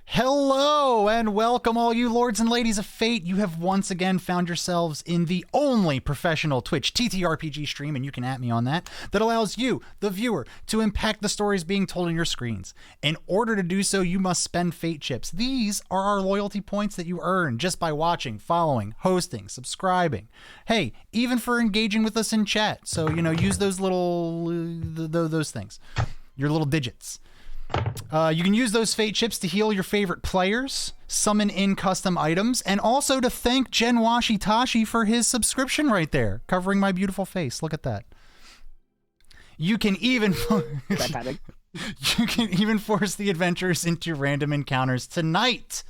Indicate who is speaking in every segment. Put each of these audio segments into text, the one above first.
Speaker 1: Hello and welcome, all you lords and ladies of fate. You have once again found yourselves in the only professional Twitch TTRPG stream, and you can at me on that allows you, the viewer, to impact the stories being told on your screens. In order to do so, you must spend fate chips. These are our loyalty points that you earn just by watching, following, hosting, subscribing. Hey, even for engaging with us in chat. So, use those little, those things, your little digits. You can use those fate chips to heal your favorite players, summon in custom items, and also to thank Gen Washitashi for his subscription right there, covering my beautiful face. Look at that. You can even force the adventurers into random encounters. Tonight,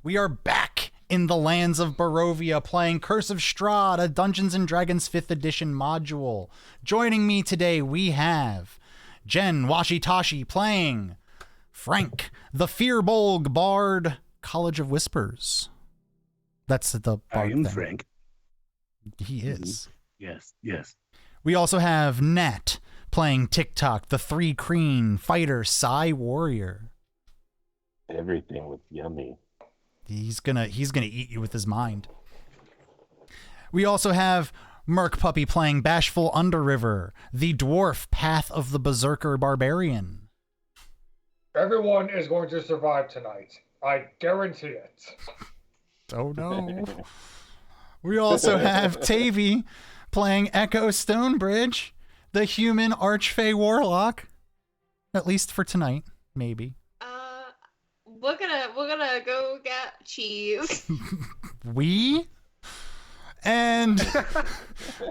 Speaker 1: we are back in the lands of Barovia playing Curse of Strahd, a Dungeons & Dragons 5th edition module. Joining me today, we have Gen Washitashi playing Frank, the Fearbolg Bard, College of Whispers. That's the bard
Speaker 2: I am
Speaker 1: thing.
Speaker 2: Frank.
Speaker 1: He is.
Speaker 2: Yes.
Speaker 1: We also have Nat playing TikTok, the Three Creen Fighter Psy Warrior.
Speaker 3: Everything was yummy.
Speaker 1: He's gonna eat you with his mind. We also have Merc Puppy playing Bashful Underriver, the dwarf Path of the Berserker Barbarian.
Speaker 4: Everyone is going to survive tonight. I guarantee it.
Speaker 1: Oh no. We also have Tavy playing Echo Stonebridge, the human Archfey Warlock. At least for tonight, maybe.
Speaker 5: We're gonna go get cheese.
Speaker 1: And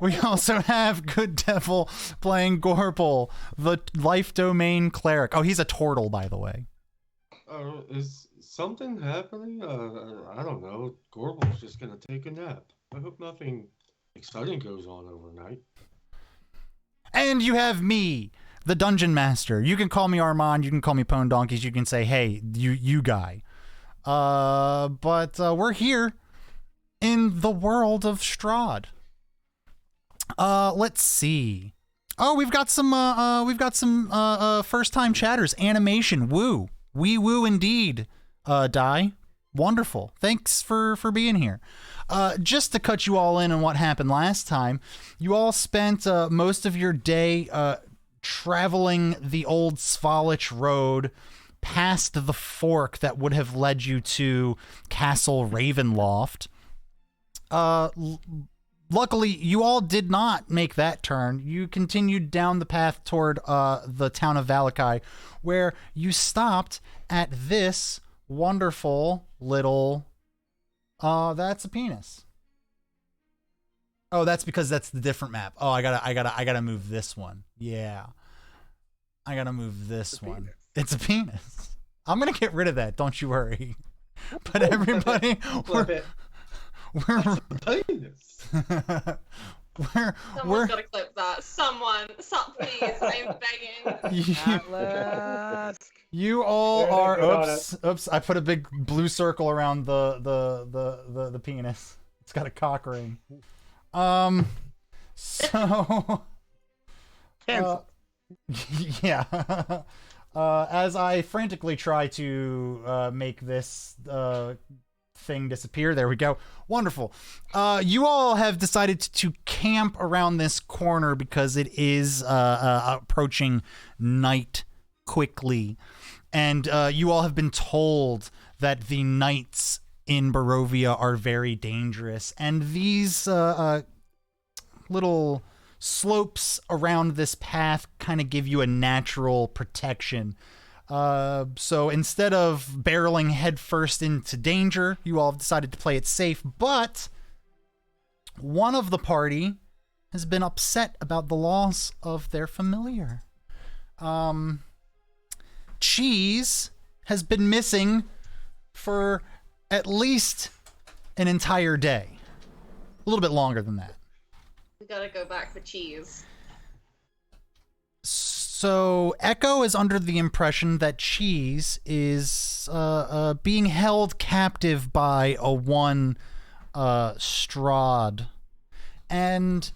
Speaker 1: we also have Good Devil playing Gorple, the Life Domain Cleric. Oh, he's a turtle, by the way.
Speaker 6: Is something happening? I don't know. Gorbel's just gonna take a nap. I hope nothing exciting goes on overnight.
Speaker 1: And you have me, the Dungeon Master. You can call me Armand. You can call me Pone Donkeys. You can say, hey, you guy. But we're here in the world of Strahd. Let's see. Oh, we've got some first time chatters. Animation. Woo. We woo indeed. Die. Wonderful. Thanks for being here. Just to cut you all in on what happened last time, you all spent most of your day traveling the old Svalich road past the fork that would have led you to Castle Ravenloft. Luckily, you all did not make that turn. You continued down the path toward the town of Valakai, where you stopped at this wonderful little... that's a penis. Oh, that's because that's the different map. Oh, I gotta move this one. Yeah. I gotta move this one. It's a penis. I'm gonna get rid of that, don't you worry. But everybody...
Speaker 6: That's a penis.
Speaker 5: Someone's gotta clip that. Someone, please, I'm begging.
Speaker 1: You all are. Oops! I put a big blue circle around the penis. It's got a cock ring. So. Yeah. As I frantically try to make this thing disappear. There we go. Wonderful. You all have decided to camp around this corner because it is approaching night quickly. And you all have been told that the nights in Barovia are very dangerous. And these little slopes around this path kind of give you a natural protection. So instead of barreling headfirst into danger, you all have decided to play it safe, but one of the party has been upset about the loss of their familiar. Cheese has been missing for at least an entire day. A little bit longer than that.
Speaker 5: We gotta go back for cheese.
Speaker 1: So Echo is under the impression that Cheese is being held captive by a one Strahd. And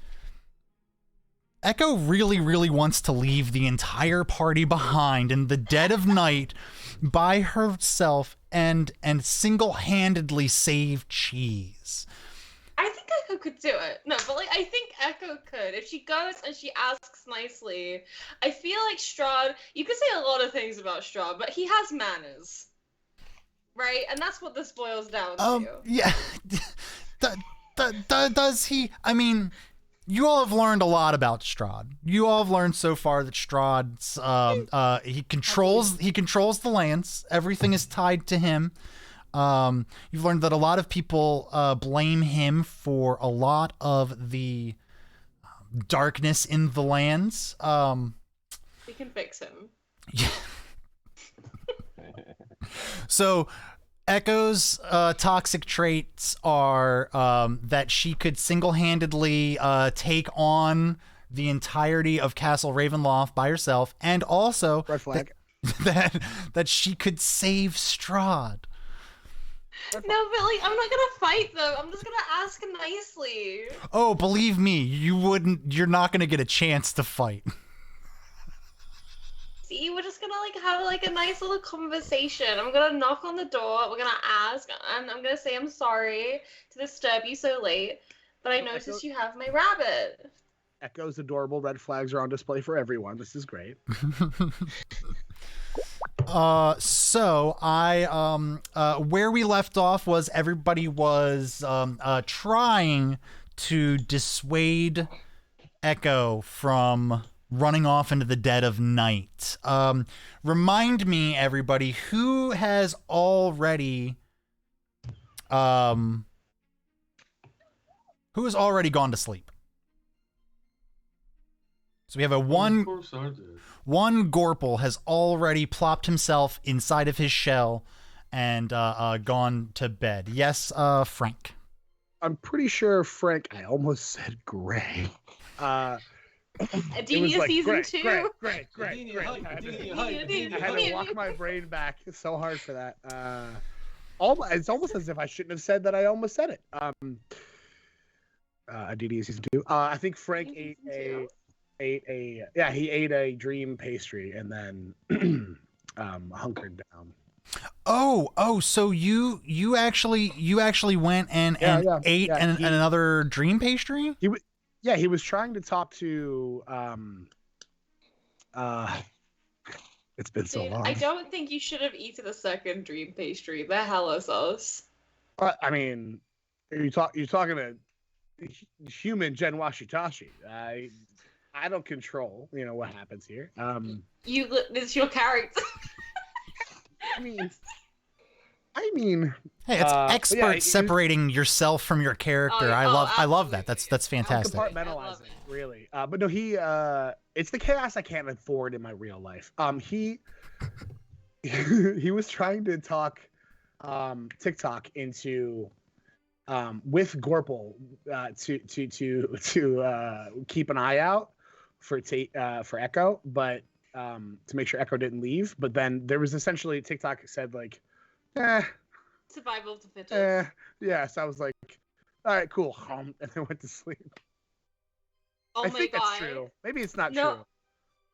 Speaker 1: Echo really, really wants to leave the entire party behind in the dead of night by herself and single-handedly save Cheese.
Speaker 5: I think Echo could do it. No, but like I think Echo could. If she goes and she asks nicely, I feel like Strahd, you could say a lot of things about Strahd, but he has manners. Right? And that's what this boils down to.
Speaker 1: Yeah. Does he? I mean, you all have learned a lot about Strahd. You all have learned so far that Strahd's he controls the lands. Everything is tied to him. You've learned that a lot of people blame him for a lot of the darkness in the lands.
Speaker 5: We can fix him.
Speaker 1: Yeah. So Echo's toxic traits are that she could single-handedly take on the entirety of Castle Ravenloft by herself, and also
Speaker 2: Red flag.
Speaker 1: that she could save Strahd.
Speaker 5: No, but like I'm not gonna fight them. I'm just gonna ask nicely.
Speaker 1: Oh, believe me, you're not gonna get a chance to fight.
Speaker 5: See, we're just gonna like have like a nice little conversation. I'm gonna knock on the door. We're gonna ask, and I'm gonna say I'm sorry to disturb you so late, but I noticed you have my rabbit.
Speaker 2: Echo's adorable red flags are on display for everyone. This is great.
Speaker 1: So I where we left off was everybody was trying to dissuade Echo from running off into the dead of night. Remind me, everybody, who has already gone to sleep? So we have
Speaker 6: Of course I did.
Speaker 1: one Gorple has already plopped himself inside of his shell and gone to bed. Yes, Frank.
Speaker 2: I'm pretty sure Frank. I almost said Gray.
Speaker 5: Adenia
Speaker 2: like,
Speaker 5: season
Speaker 2: Gray,
Speaker 5: 2.
Speaker 2: Gray. I had to walk my brain back. It's so hard for that. It's almost as if I shouldn't have said that. I almost said it. Adenia season 2. I think Frank ate a dream pastry and then hunkered down.
Speaker 1: Oh, so you actually went and ate another dream pastry?
Speaker 2: He was trying to talk to it's been so long.
Speaker 5: I don't think you should have eaten a second dream pastry. They're hella sauce.
Speaker 2: I mean, you're talking to human Gen Washitashi. I don't control, what happens here.
Speaker 5: It's your character.
Speaker 2: I mean,
Speaker 1: hey, it's expert separating yourself from your character. I love that. That's fantastic.
Speaker 2: Compartmentalizing, really. But no, it's the chaos I can't afford in my real life. He was trying to talk TikTok into with Gorple to keep an eye out for Echo, but to make sure Echo didn't leave. But then there was essentially TikTok said like,
Speaker 5: survival of the fittest.
Speaker 2: Yeah. So I was like, all right, cool, and then went to sleep.
Speaker 5: Oh
Speaker 2: I
Speaker 5: my
Speaker 2: think
Speaker 5: god.
Speaker 2: that's true. Maybe it's not
Speaker 5: No.
Speaker 2: true.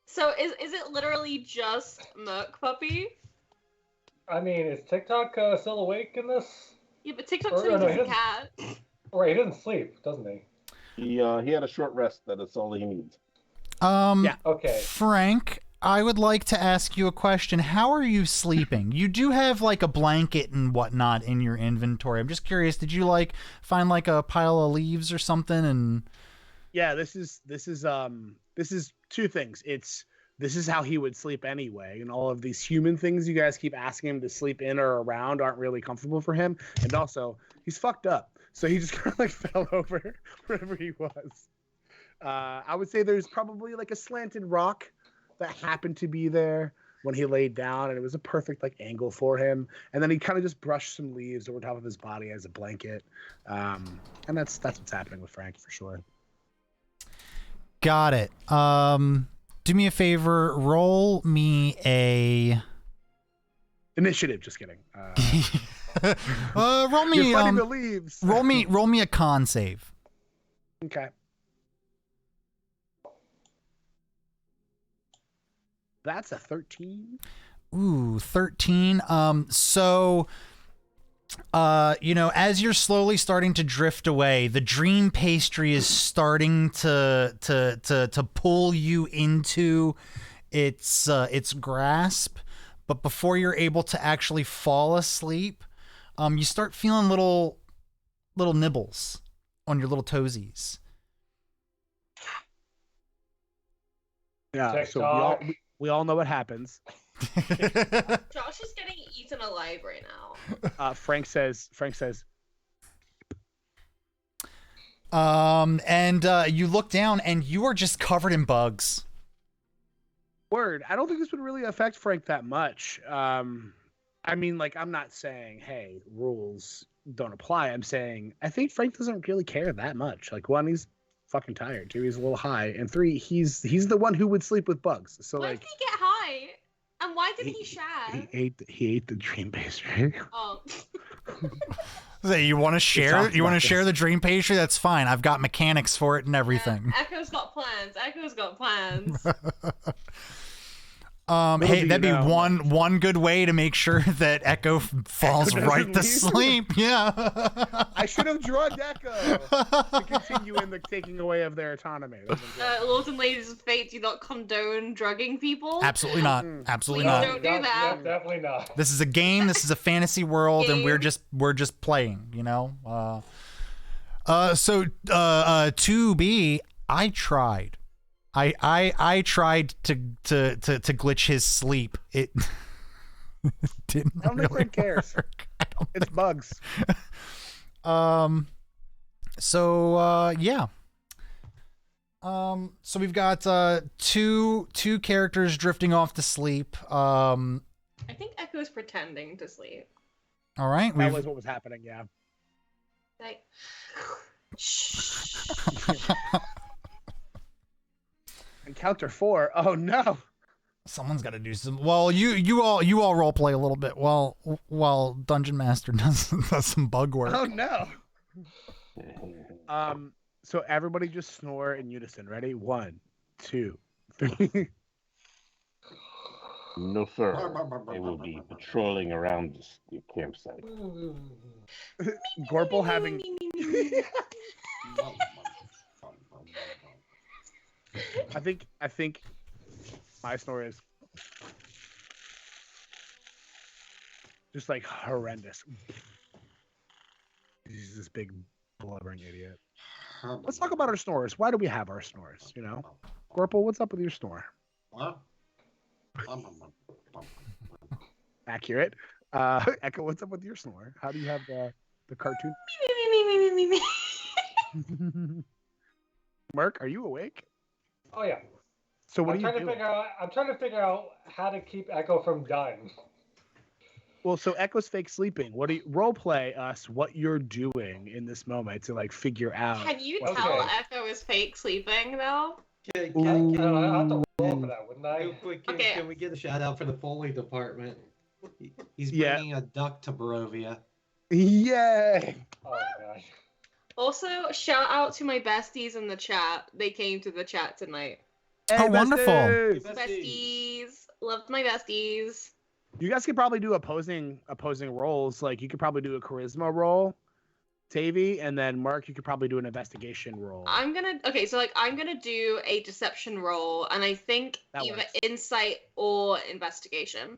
Speaker 5: So is it literally just Merc Puppy?
Speaker 4: I mean, is TikTok still awake in this?
Speaker 5: Yeah, but TikTok's a different cat.
Speaker 4: Right, he doesn't sleep, doesn't he?
Speaker 3: He had a short rest. That's all he needs.
Speaker 2: Yeah.
Speaker 4: Okay.
Speaker 1: Frank, I would like to ask you a question. How are you sleeping? You do have like a blanket and whatnot in your inventory. I'm just curious. Did you find like a pile of leaves or something? And
Speaker 2: yeah, this is two things. This is how he would sleep anyway, and all of these human things you guys keep asking him to sleep in or around aren't really comfortable for him. And also, he's fucked up, so he just kind of fell over wherever he was. I would say there's probably like a slanted rock that happened to be there when he laid down, and it was a perfect angle for him. And then he kind of just brushed some leaves over top of his body as a blanket. And that's what's happening with Frank for sure.
Speaker 1: got it. Do me a favor. Roll me a
Speaker 2: initiative. Just kidding.
Speaker 1: roll me.
Speaker 2: You're fighting the leaves.
Speaker 1: roll me a con save.
Speaker 2: Okay. That's a 13.
Speaker 1: Ooh, 13. As you're slowly starting to drift away, the dream pastry is starting to pull you into its grasp. But before you're able to actually fall asleep, you start feeling little nibbles on your little toesies.
Speaker 2: Yeah. So we all know what happens.
Speaker 5: Josh is getting eaten alive right now.
Speaker 2: Frank says.
Speaker 1: You look down and you are just covered in bugs.
Speaker 2: Word. I don't think this would really affect Frank that much. I mean, like, I'm not saying, hey, rules don't apply. I'm saying I think Frank doesn't really care that much. Like, one, he's fucking tired. Two, he's a little high. And three, he's the one who would sleep with bugs. So
Speaker 5: Why
Speaker 2: like,
Speaker 5: did he get high? And why did he share?
Speaker 2: He ate the dream pastry.
Speaker 5: Oh.
Speaker 1: So you want to share? You want to
Speaker 2: this.
Speaker 1: share the dream pastry? That's fine. I've got mechanics for it and everything.
Speaker 5: Echo's got plans. Echo's got plans.
Speaker 1: Hey, that'd be one good way to make sure that Echo falls
Speaker 2: Echo
Speaker 1: right to
Speaker 2: doesn't
Speaker 1: sleep. Yeah.
Speaker 2: I should have drugged Echo to continue in the taking away of their autonomy.
Speaker 5: Lords and ladies of fate, do not condone drugging people.
Speaker 1: Absolutely not. Absolutely
Speaker 5: Please
Speaker 1: not.
Speaker 5: don't do that.
Speaker 4: Yeah, definitely not.
Speaker 1: This is a game. This is a fantasy world, and we're just playing. You know. So 2B, I tried. I tried to glitch his sleep. It didn't.
Speaker 2: I don't think Frank cares. It's bugs.
Speaker 1: Yeah. So we've got two characters drifting off to sleep.
Speaker 5: I think Echo's pretending to sleep.
Speaker 1: All right.
Speaker 2: That was what was happening. Yeah.
Speaker 5: Like,
Speaker 2: Encounter 4. Oh no.
Speaker 1: Someone's got to do some. Well, you all role play a little bit while Dungeon Master does some bug work.
Speaker 2: Oh no. So everybody just snore in unison. Ready? 1, 2, 3.
Speaker 3: No, sir. I will be patrolling around the campsite.
Speaker 2: Gorple having. I think my snore is just like horrendous. He's this big blubbering idiot. Let's talk about our snores. Why do we have our snores? You know, Gorple, what's up with your snore? Accurate. Echo, what's up with your snore? How do you have the cartoon? Merc, are you awake?
Speaker 4: Oh yeah.
Speaker 2: So what
Speaker 4: I'm
Speaker 2: are you doing?
Speaker 4: I'm trying to figure out how to keep Echo from dying.
Speaker 2: Well, so Echo's fake sleeping. What do you role play us what you're doing in this moment to like figure out?
Speaker 5: Can you
Speaker 4: Okay.
Speaker 5: tell Echo is fake sleeping though?
Speaker 4: I have to roll for that, wouldn't I?
Speaker 6: Real quick,
Speaker 5: Okay.
Speaker 6: can we get a shout out for the Foley department? He's
Speaker 2: Yeah.
Speaker 6: bringing a duck to Barovia.
Speaker 2: Yay!
Speaker 4: Oh my gosh.
Speaker 5: Also, shout out to my besties in the chat. They came to the chat tonight.
Speaker 1: Oh, wonderful.
Speaker 2: besties!
Speaker 5: Besties. Loved my besties.
Speaker 2: You guys could probably do opposing roles. Like you could probably do a charisma roll, Tavy, and then Mark, you could probably do an investigation roll.
Speaker 5: I'm gonna do a deception roll, and I think
Speaker 2: That
Speaker 5: either
Speaker 2: works.
Speaker 5: insight or investigation.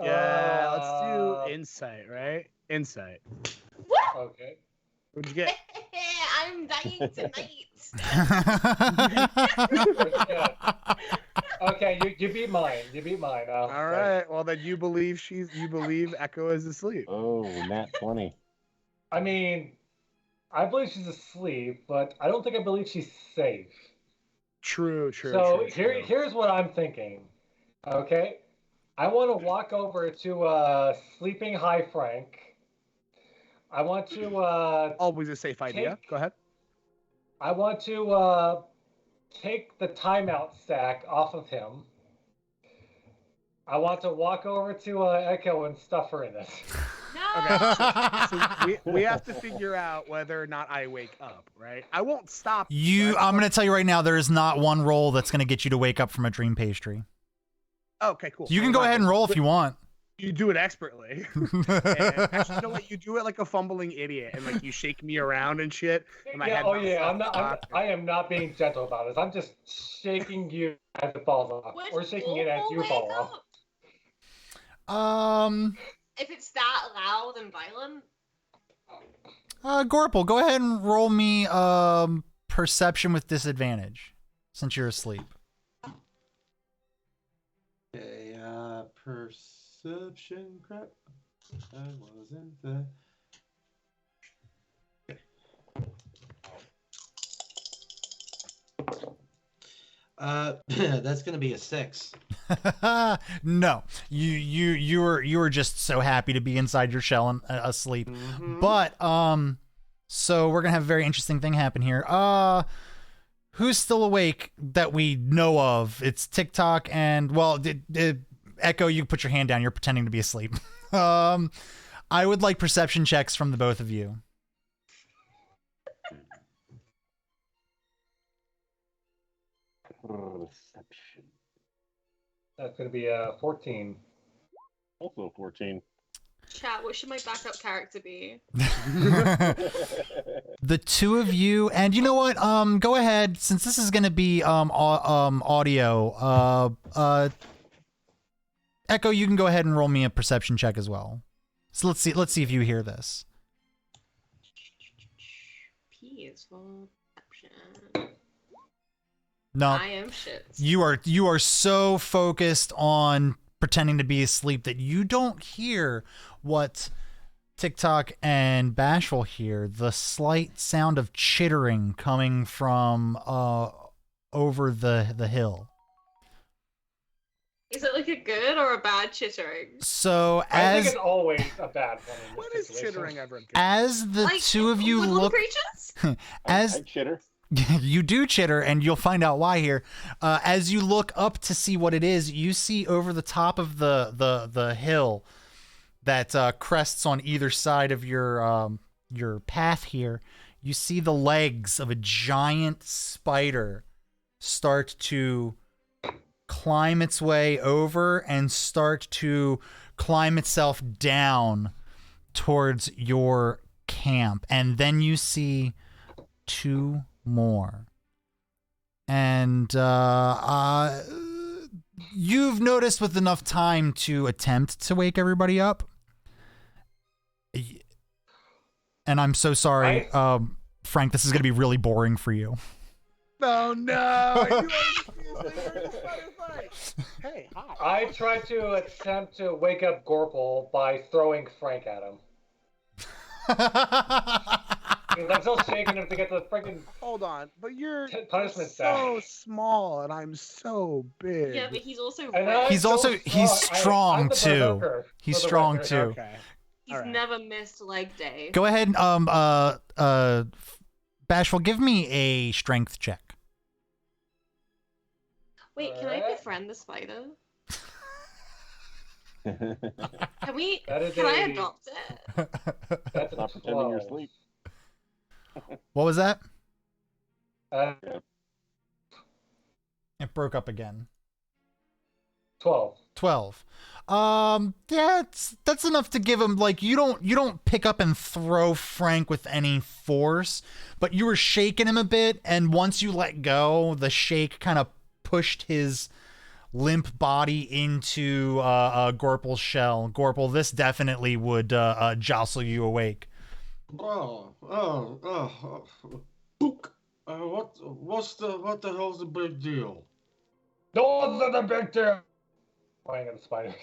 Speaker 2: Yeah, let's do insight, right? Insight.
Speaker 4: Okay.
Speaker 2: What'd you get?
Speaker 5: I'm dying tonight.
Speaker 4: Okay, you beat mine. You beat mine.
Speaker 2: All right. Well, then you believe Echo is asleep.
Speaker 3: Oh, nat 20.
Speaker 4: I mean, I believe she's asleep, but I don't think I believe she's safe.
Speaker 2: True.
Speaker 4: So here's what I'm thinking. Okay, I want to walk over to sleeping high Frank. I want to
Speaker 2: Always a safe idea. Go ahead.
Speaker 4: I want to take the timeout stack off of him. I want to walk over to Echo and stuff her in it.
Speaker 5: No.
Speaker 2: So we have to figure out whether or not I wake up, right? I won't stop.
Speaker 1: I'm going to tell you right now, there is not one roll that's going to get you to wake up from a dream pastry.
Speaker 2: Okay, cool.
Speaker 1: You can go ahead and roll if you want.
Speaker 2: You do it expertly. And actually, you know what? You do it like a fumbling idiot, and like you shake me around and shit. And my head bounces off the top.
Speaker 4: I am not being gentle about it. I'm just shaking you as it falls off, or shaking it as you fall off.
Speaker 5: If it's that loud and violent.
Speaker 1: Gorple, go ahead and roll me perception with disadvantage, since you're asleep.
Speaker 6: Okay, perception crap. I wasn't there. That's gonna be a 6.
Speaker 1: No, you were just so happy to be inside your shell and asleep. But so we're gonna have a very interesting thing happen here. Who's still awake that we know of? It's TikTok and Echo. You put your hand down. You're pretending to be asleep. I would like perception checks from the both of you.
Speaker 3: Perception.
Speaker 4: That's going to be 14.
Speaker 3: Also 14.
Speaker 5: Chat, what should my backup character be?
Speaker 1: The two of you, and you know what? Go ahead, since this is going to be audio. Echo, you can go ahead and roll me a perception check as well. So let's see if you hear this.
Speaker 5: Peaceful perception.
Speaker 1: No,
Speaker 5: I am shit.
Speaker 1: you are so focused on pretending to be asleep that you don't hear what TikTok and Bashful hear. The slight sound of chittering coming from over the hill.
Speaker 5: Is it like a good or a bad chittering?
Speaker 1: So
Speaker 4: I think it's always a bad one. In this
Speaker 2: What is
Speaker 4: situation.
Speaker 2: chittering ever good?
Speaker 1: as the
Speaker 5: Like,
Speaker 1: two of you
Speaker 5: woodland
Speaker 1: look
Speaker 5: creatures?
Speaker 1: as
Speaker 3: I chitter.
Speaker 1: you do chitter, and you'll find out why here. As you look up to see what it is, you see over the top of the hill that crests on either side of your path here. You see the legs of a giant spider start to climb its way over and start to climb itself down towards your camp. And then you see two more. And you've noticed with enough time to attempt to wake everybody up. And I'm so sorry, Frank, this is going to be really boring for you.
Speaker 2: Oh no! You Hey, hi.
Speaker 4: I tried to attempt to wake up Gorple by throwing Frank at him. Because I'm still shaking him to get the freaking.
Speaker 2: Hold on, but you're
Speaker 4: punishment
Speaker 2: so
Speaker 4: back.
Speaker 2: small, and I'm so big.
Speaker 5: Yeah, but he's also
Speaker 4: And
Speaker 5: rich.
Speaker 1: He's
Speaker 4: I'm
Speaker 1: also
Speaker 4: so
Speaker 1: he's
Speaker 4: I'm
Speaker 1: strong
Speaker 4: the
Speaker 1: too.
Speaker 4: berserker,
Speaker 1: He's
Speaker 4: for the
Speaker 1: strong
Speaker 4: record.
Speaker 1: too.
Speaker 2: Okay.
Speaker 5: He's
Speaker 2: Alright.
Speaker 5: never missed leg day.
Speaker 1: Go ahead and Bashful, give me a strength check.
Speaker 5: Wait, can I befriend the spider? Can we?
Speaker 4: That is
Speaker 5: Can I
Speaker 4: a-
Speaker 5: adopt it?
Speaker 4: That's a
Speaker 3: Not pretending you're
Speaker 4: 12.
Speaker 3: asleep.
Speaker 1: What was that?
Speaker 4: Uh,
Speaker 1: It broke up again.
Speaker 4: 12.
Speaker 1: 12. Yeah, that's enough to give him, like, you don't pick up and throw Frank with any force, but you were shaking him a bit, and once you let go, the shake kind of pushed his limp body into Gorple's shell. Gorple, this definitely would jostle you awake.
Speaker 6: What the hell's the big deal?
Speaker 4: Those are the big deal. Playing at the spiders.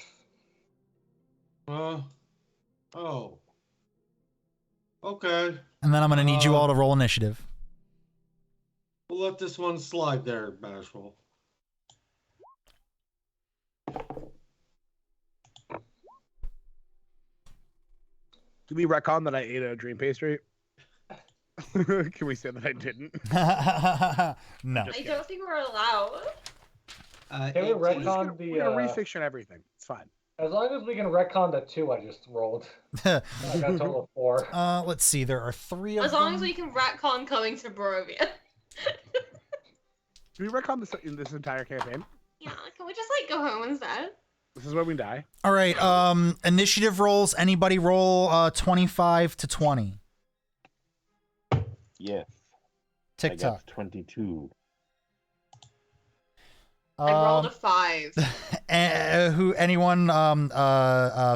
Speaker 6: Okay.
Speaker 1: And then I'm gonna need you all to roll initiative.
Speaker 6: We'll let this one slide there, Bashful.
Speaker 2: Do we retcon that I ate a dream pastry? Can we say that I didn't?
Speaker 1: No.
Speaker 5: I don't think we're allowed.
Speaker 4: Can we
Speaker 2: We're
Speaker 4: retcon
Speaker 2: gonna refiction everything. It's fine.
Speaker 4: As long as we can retcon the 2 I just rolled. I got a total of 4.
Speaker 1: Let's see. There are 3 of
Speaker 5: As
Speaker 1: them.
Speaker 5: long as we can retcon coming to Barovia.
Speaker 2: Do we retcon this in this entire campaign?
Speaker 5: Yeah, can we just like go home instead?
Speaker 2: This is where we die.
Speaker 1: All right. Initiative rolls. Anybody roll 25 to 20.
Speaker 3: Yes. I
Speaker 1: TikTok.
Speaker 3: got 22.
Speaker 5: I rolled a 5.
Speaker 1: Anyone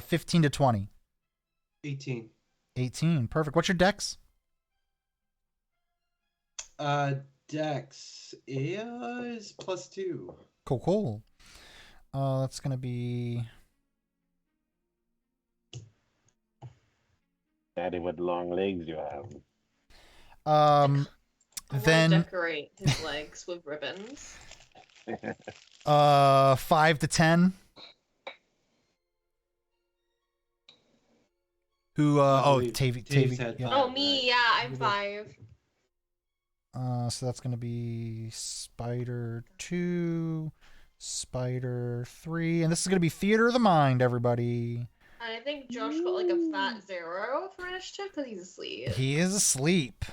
Speaker 1: 15 to 20.
Speaker 6: 18.
Speaker 1: 18. Perfect. What's your dex?
Speaker 6: Dex is +2.
Speaker 1: Cool. That's gonna be
Speaker 3: Daddy, what long legs you have.
Speaker 5: I want
Speaker 1: then
Speaker 5: to decorate his legs with ribbons.
Speaker 1: 5 to 10. Who Tavy
Speaker 6: had
Speaker 1: yeah.
Speaker 6: 5,
Speaker 5: Oh, me,
Speaker 6: right?
Speaker 5: yeah, I'm 5.
Speaker 1: So that's gonna be Spider 2, Spider 3, and this is gonna be Theater of the Mind, everybody.
Speaker 5: I think Josh got like a fat 0 for initiative because he's asleep.
Speaker 1: He is asleep.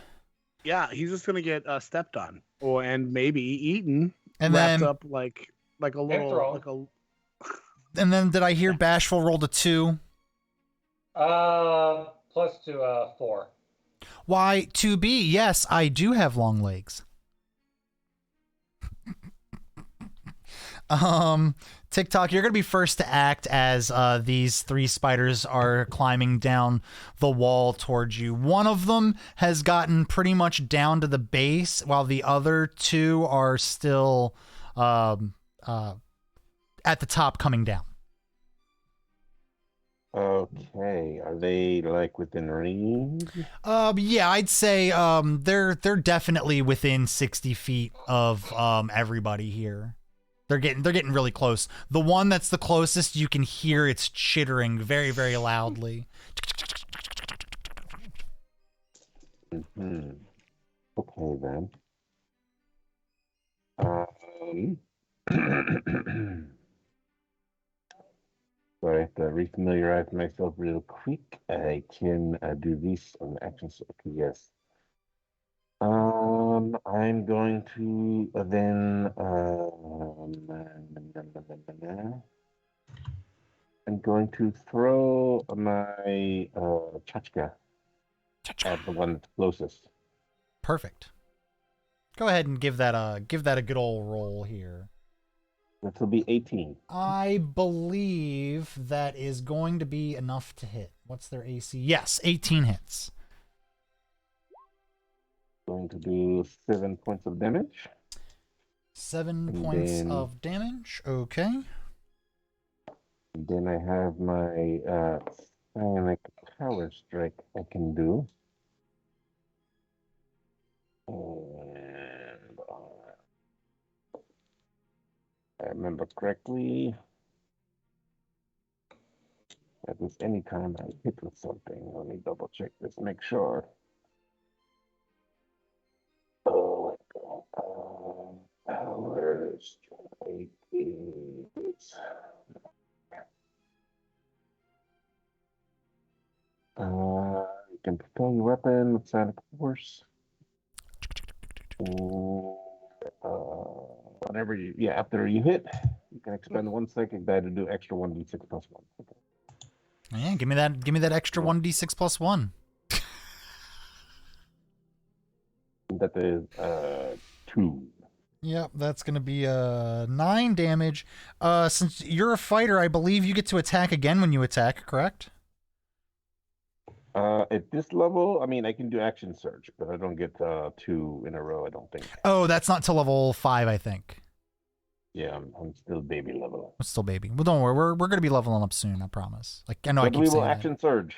Speaker 2: Yeah, he's just gonna get stepped on, and maybe eaten,
Speaker 1: And
Speaker 2: wrapped
Speaker 1: then
Speaker 2: up like a
Speaker 4: thrown.
Speaker 2: little
Speaker 1: and then did I hear Bashful rolled a 2?
Speaker 4: +2, 4.
Speaker 1: Why, to be, yes, I do have long legs. TikTok, you're gonna be first to act as these 3 spiders are climbing down the wall towards you. One of them has gotten pretty much down to the base, while the other 2 are still at the top coming down.
Speaker 3: Okay. Are they like within range?
Speaker 1: Yeah, I'd say they're definitely within 60 feet of everybody here. They're getting really close. The one that's the closest, you can hear it's chittering very, very loudly.
Speaker 3: Mm-hmm. Okay then. So I have to refamiliarize myself real quick. I can do this on the action. Okay, yes. I'm going to then I'm going to throw my chachka at the one that's closest.
Speaker 1: Perfect. Go ahead and give that a good old roll here.
Speaker 3: This will be 18.
Speaker 1: I believe that is going to be enough to hit. What's their AC? Yes, 18 hits.
Speaker 3: Going to do 7 points of damage.
Speaker 1: 7
Speaker 3: And
Speaker 1: points
Speaker 3: then-
Speaker 1: of damage. Okay.
Speaker 3: And then I have my psionic power strike I can do. And I remember correctly, that was any time I hit with something. Let me double check this, make sure. Oh, power strike is you can propel your weapon with sonic force. Whenever after you hit, you can expend 1 second die to do extra 1d6 plus 1. Okay.
Speaker 1: Yeah, give me that extra 1d6 plus 1.
Speaker 3: That is 2.
Speaker 1: Yep, that's going to be 9 damage. Since you're a fighter, I believe you get to attack again when you attack, correct?
Speaker 3: At this level, I mean, I can do action surge, but I don't get 2 in a row, I don't think.
Speaker 1: Oh, that's not till level 5, I think.
Speaker 3: Yeah, I'm still baby level.
Speaker 1: I'm still baby. Well, don't worry. We're going to be leveling up soon, I promise. Like, I know I
Speaker 3: But
Speaker 1: keep
Speaker 3: we will
Speaker 1: saying that.
Speaker 3: action surge.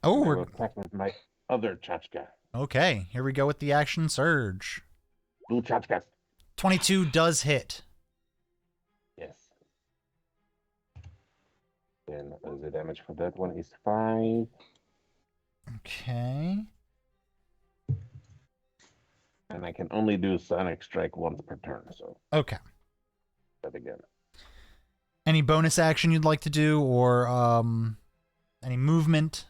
Speaker 1: Oh,
Speaker 3: I
Speaker 1: we're
Speaker 3: will attack with my other chachka.
Speaker 1: okay. Here we go with the action surge.
Speaker 3: Blue chachkas.
Speaker 1: 22 does hit.
Speaker 3: Yes. Then the damage for that one is 5.
Speaker 1: Okay.
Speaker 3: And I can only do Sonic Strike once per turn, so
Speaker 1: Okay.
Speaker 3: that again.
Speaker 1: Any bonus action you'd like to do, or any movement?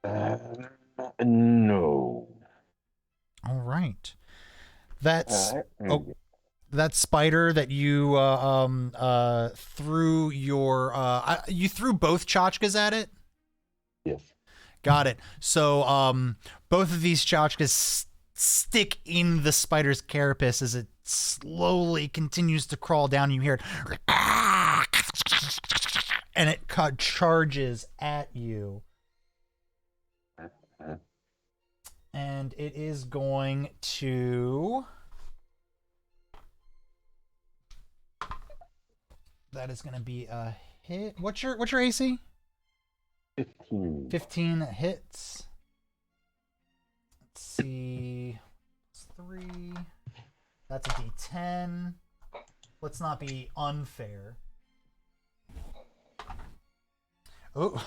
Speaker 3: No.
Speaker 1: All right. That's that spider that you threw you threw both tchotchkes at it?
Speaker 3: Yes.
Speaker 1: Got it. So both of these tchotchkes stick in the spider's carapace as it slowly continues to crawl down. You hear it, and it charges at you. And it is going to... That is going to be a hit. What's your AC?
Speaker 3: 15.
Speaker 1: 15 hits. Let's see. It's 3. That's a D10. Let's not be unfair. Oh,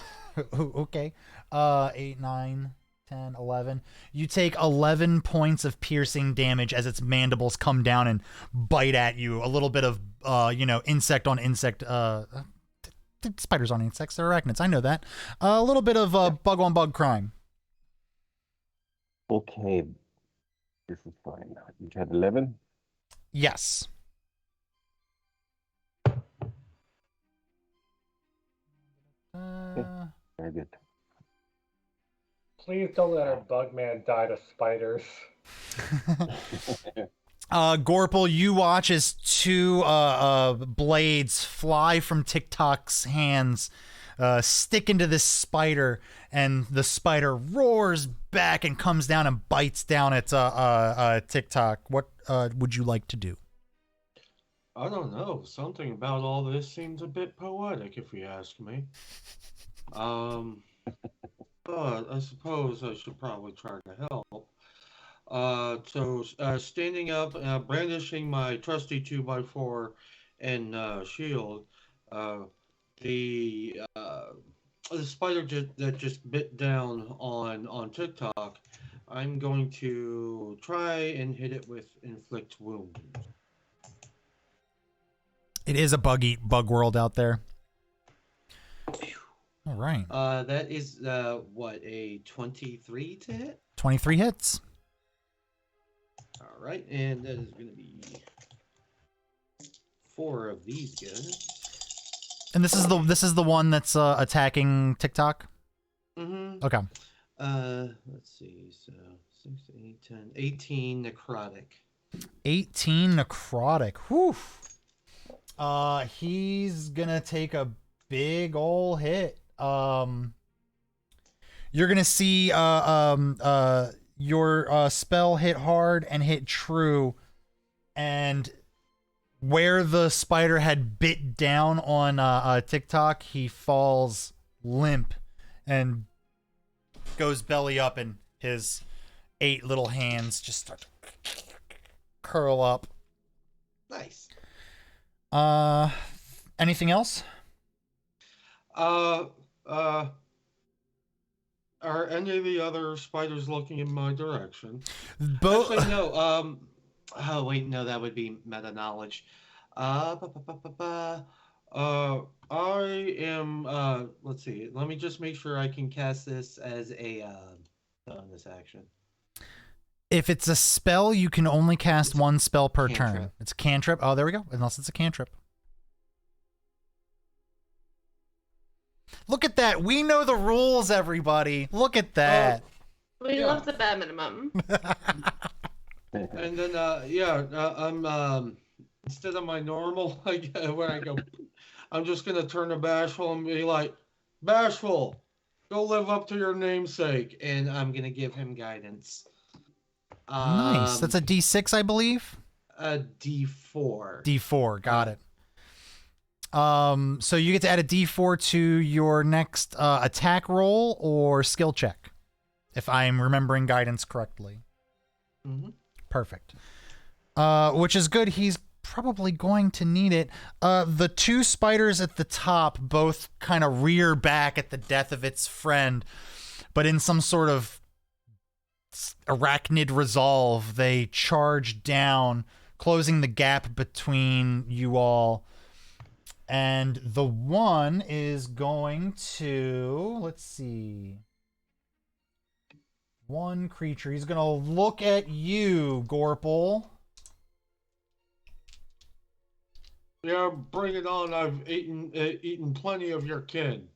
Speaker 1: okay. 8, 9, 10, 11. You take 11 points of piercing damage as its mandibles come down and bite at you. A little bit of, insect on insect. Spiders on insects. They're arachnids. I know that. A little bit of bug on bug crime.
Speaker 3: Okay. This is fine. You had 11?
Speaker 1: Yes.
Speaker 3: Very good.
Speaker 4: Please don't let our Bugman die to spiders.
Speaker 1: Gorple, you watch as two blades fly from TikTok's hands, stick into this spider, and the spider roars back and comes down and bites down at TikTok. What would you like to do?
Speaker 6: I don't know. Something about all this seems a bit poetic, if you ask me. But I suppose I should probably try to help. So standing up, brandishing my trusty 2x4 and shield, the spider that just bit down on TikTok, I'm going to try and hit it with inflict wound.
Speaker 1: It is a bug world out there. All right.
Speaker 6: That is what, a 23 to hit?
Speaker 1: 23 hits.
Speaker 6: All right, and that is going to be 4 of these guys.
Speaker 1: And this is the one that's attacking TikTok.
Speaker 6: Mm-hmm.
Speaker 1: Okay.
Speaker 6: Let's see. So 6, 8, 10, 18 necrotic.
Speaker 1: 18 necrotic. Whew. He's gonna take a big ol' hit. You're gonna see your spell hit hard and hit true, and where the spider had bit down on TikTok, he falls limp and goes belly up, and his 8 little hands just start to curl up.
Speaker 6: Nice.
Speaker 1: Anything else?
Speaker 6: Are any of the other spiders looking in my direction? Actually, no. Oh wait, no, that would be meta knowledge. I am. Let's see. Let me just make sure I can cast this as a bonus action.
Speaker 1: If it's a spell, you can only cast one spell per turn.
Speaker 6: Cantrip.
Speaker 1: It's a cantrip. Oh, there we go. Unless it's a cantrip. Look at that. We know the rules, everybody. Look at that.
Speaker 5: We love the bare minimum.
Speaker 6: And then, I'm instead of my normal, where I go, I'm just gonna turn to Bashful and be like, Bashful, go live up to your namesake, and I'm gonna give him guidance.
Speaker 1: Nice. That's a D6, I believe.
Speaker 6: A D4.
Speaker 1: D4. Got it. So you get to add a D4 to your next attack roll or skill check, if I'm remembering guidance correctly.
Speaker 6: Mm-hmm.
Speaker 1: Perfect. Which is good. He's probably going to need it. The 2 spiders at the top both kind of rear back at the death of its friend, but in some sort of arachnid resolve, they charge down, closing the gap between you all. And the one is going to, let's see, one creature. He's going to look at you, Gorple.
Speaker 6: Yeah, bring it on. I've eaten plenty of your kin.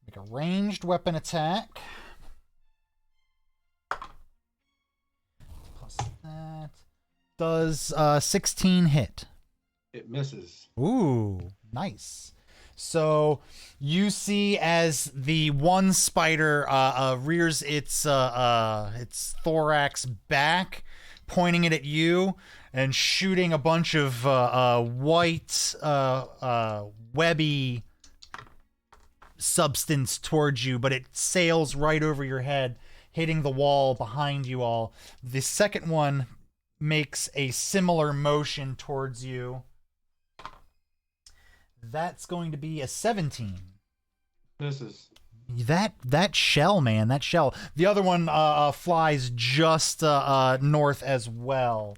Speaker 1: Make a ranged weapon attack. Plus that. Does 16 hit?
Speaker 6: It misses.
Speaker 1: Ooh, nice. So you see as the one spider rears its thorax back, pointing it at you and shooting a bunch of white webby substance towards you, but it sails right over your head, hitting the wall behind you all. The second one makes a similar motion towards you. That's going to be a 17.
Speaker 6: Misses.
Speaker 1: That shell, man, that shell. The other one flies just north as well.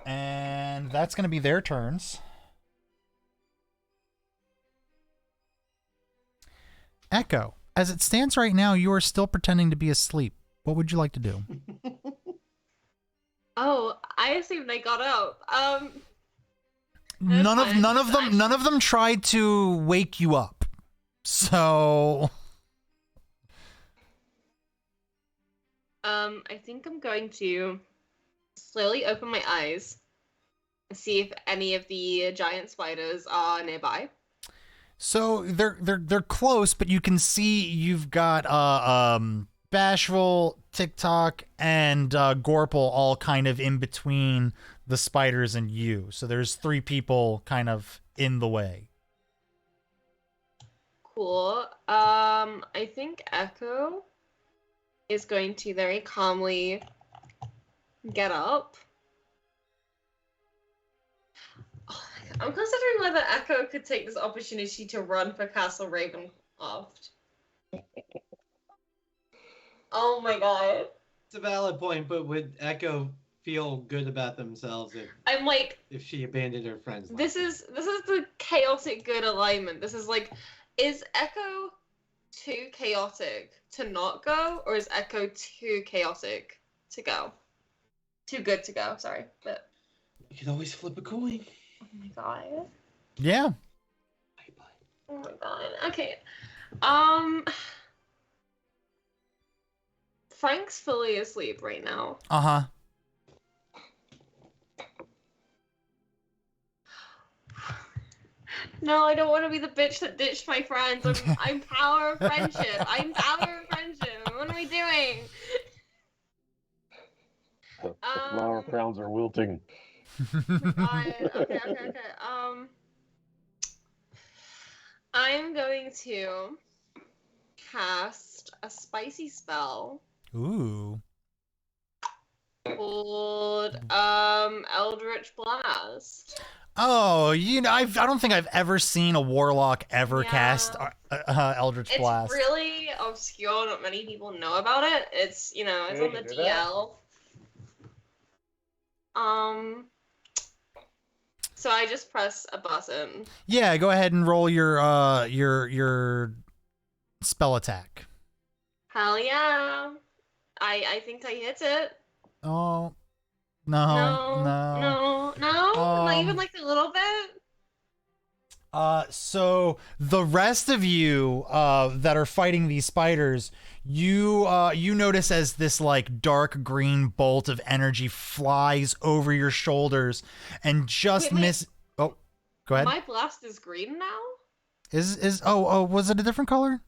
Speaker 1: And that's going to be their turns. Echo, as it stands right now, you are still pretending to be asleep. What would you like to do?
Speaker 5: Oh, I assumed I got up.
Speaker 1: None of them tried to wake you up. So
Speaker 5: I think I'm going to slowly open my eyes and see if any of the giant spiders are nearby.
Speaker 1: So they're close, but you can see you've got Bashful, TikTok, and Gorple all kind of in between the spiders and you. So there's 3 people kind of in the way.
Speaker 5: Cool. I think Echo is going to very calmly get up. I'm considering whether Echo could take this opportunity to run for Castle Ravenloft. Oh my god.
Speaker 6: It's a valid point, but would Echo feel good about themselves
Speaker 5: I'm like,
Speaker 6: if she abandoned her friends?
Speaker 5: this is the chaotic good alignment. This is like, is Echo too chaotic to not go, or is Echo too chaotic to go? Too good to go, sorry. But
Speaker 6: You can always flip a coin.
Speaker 5: oh my god.
Speaker 1: Yeah.
Speaker 5: Oh my god. Okay. Frank's fully asleep right now.
Speaker 1: Uh-huh.
Speaker 5: No, I don't want to be the bitch that ditched my friends. I'm power of friendship. I'm power of friendship. What am I doing?
Speaker 3: The flower crowns are wilting.
Speaker 5: Okay. I'm going to cast a spicy spell
Speaker 1: Ooh.
Speaker 5: called Eldritch Blast.
Speaker 1: Oh, I don't think I've ever seen a warlock ever
Speaker 5: Yeah.
Speaker 1: cast Eldritch Blast.
Speaker 5: It's really obscure. Not many people know about it. It's it's
Speaker 4: Yeah,
Speaker 5: on the
Speaker 4: you can do that.
Speaker 5: DL. So I just press a button.
Speaker 1: Yeah, go ahead and roll your spell attack.
Speaker 5: Hell yeah! I think I hit it.
Speaker 1: Oh, no.
Speaker 5: No, not even like a little bit.
Speaker 1: So the rest of you that are fighting these spiders, you notice as this like dark green bolt of energy flies over your shoulders and just
Speaker 5: Wait.
Speaker 1: miss. Oh, go ahead.
Speaker 5: My blast is green now.
Speaker 1: Was it a different color?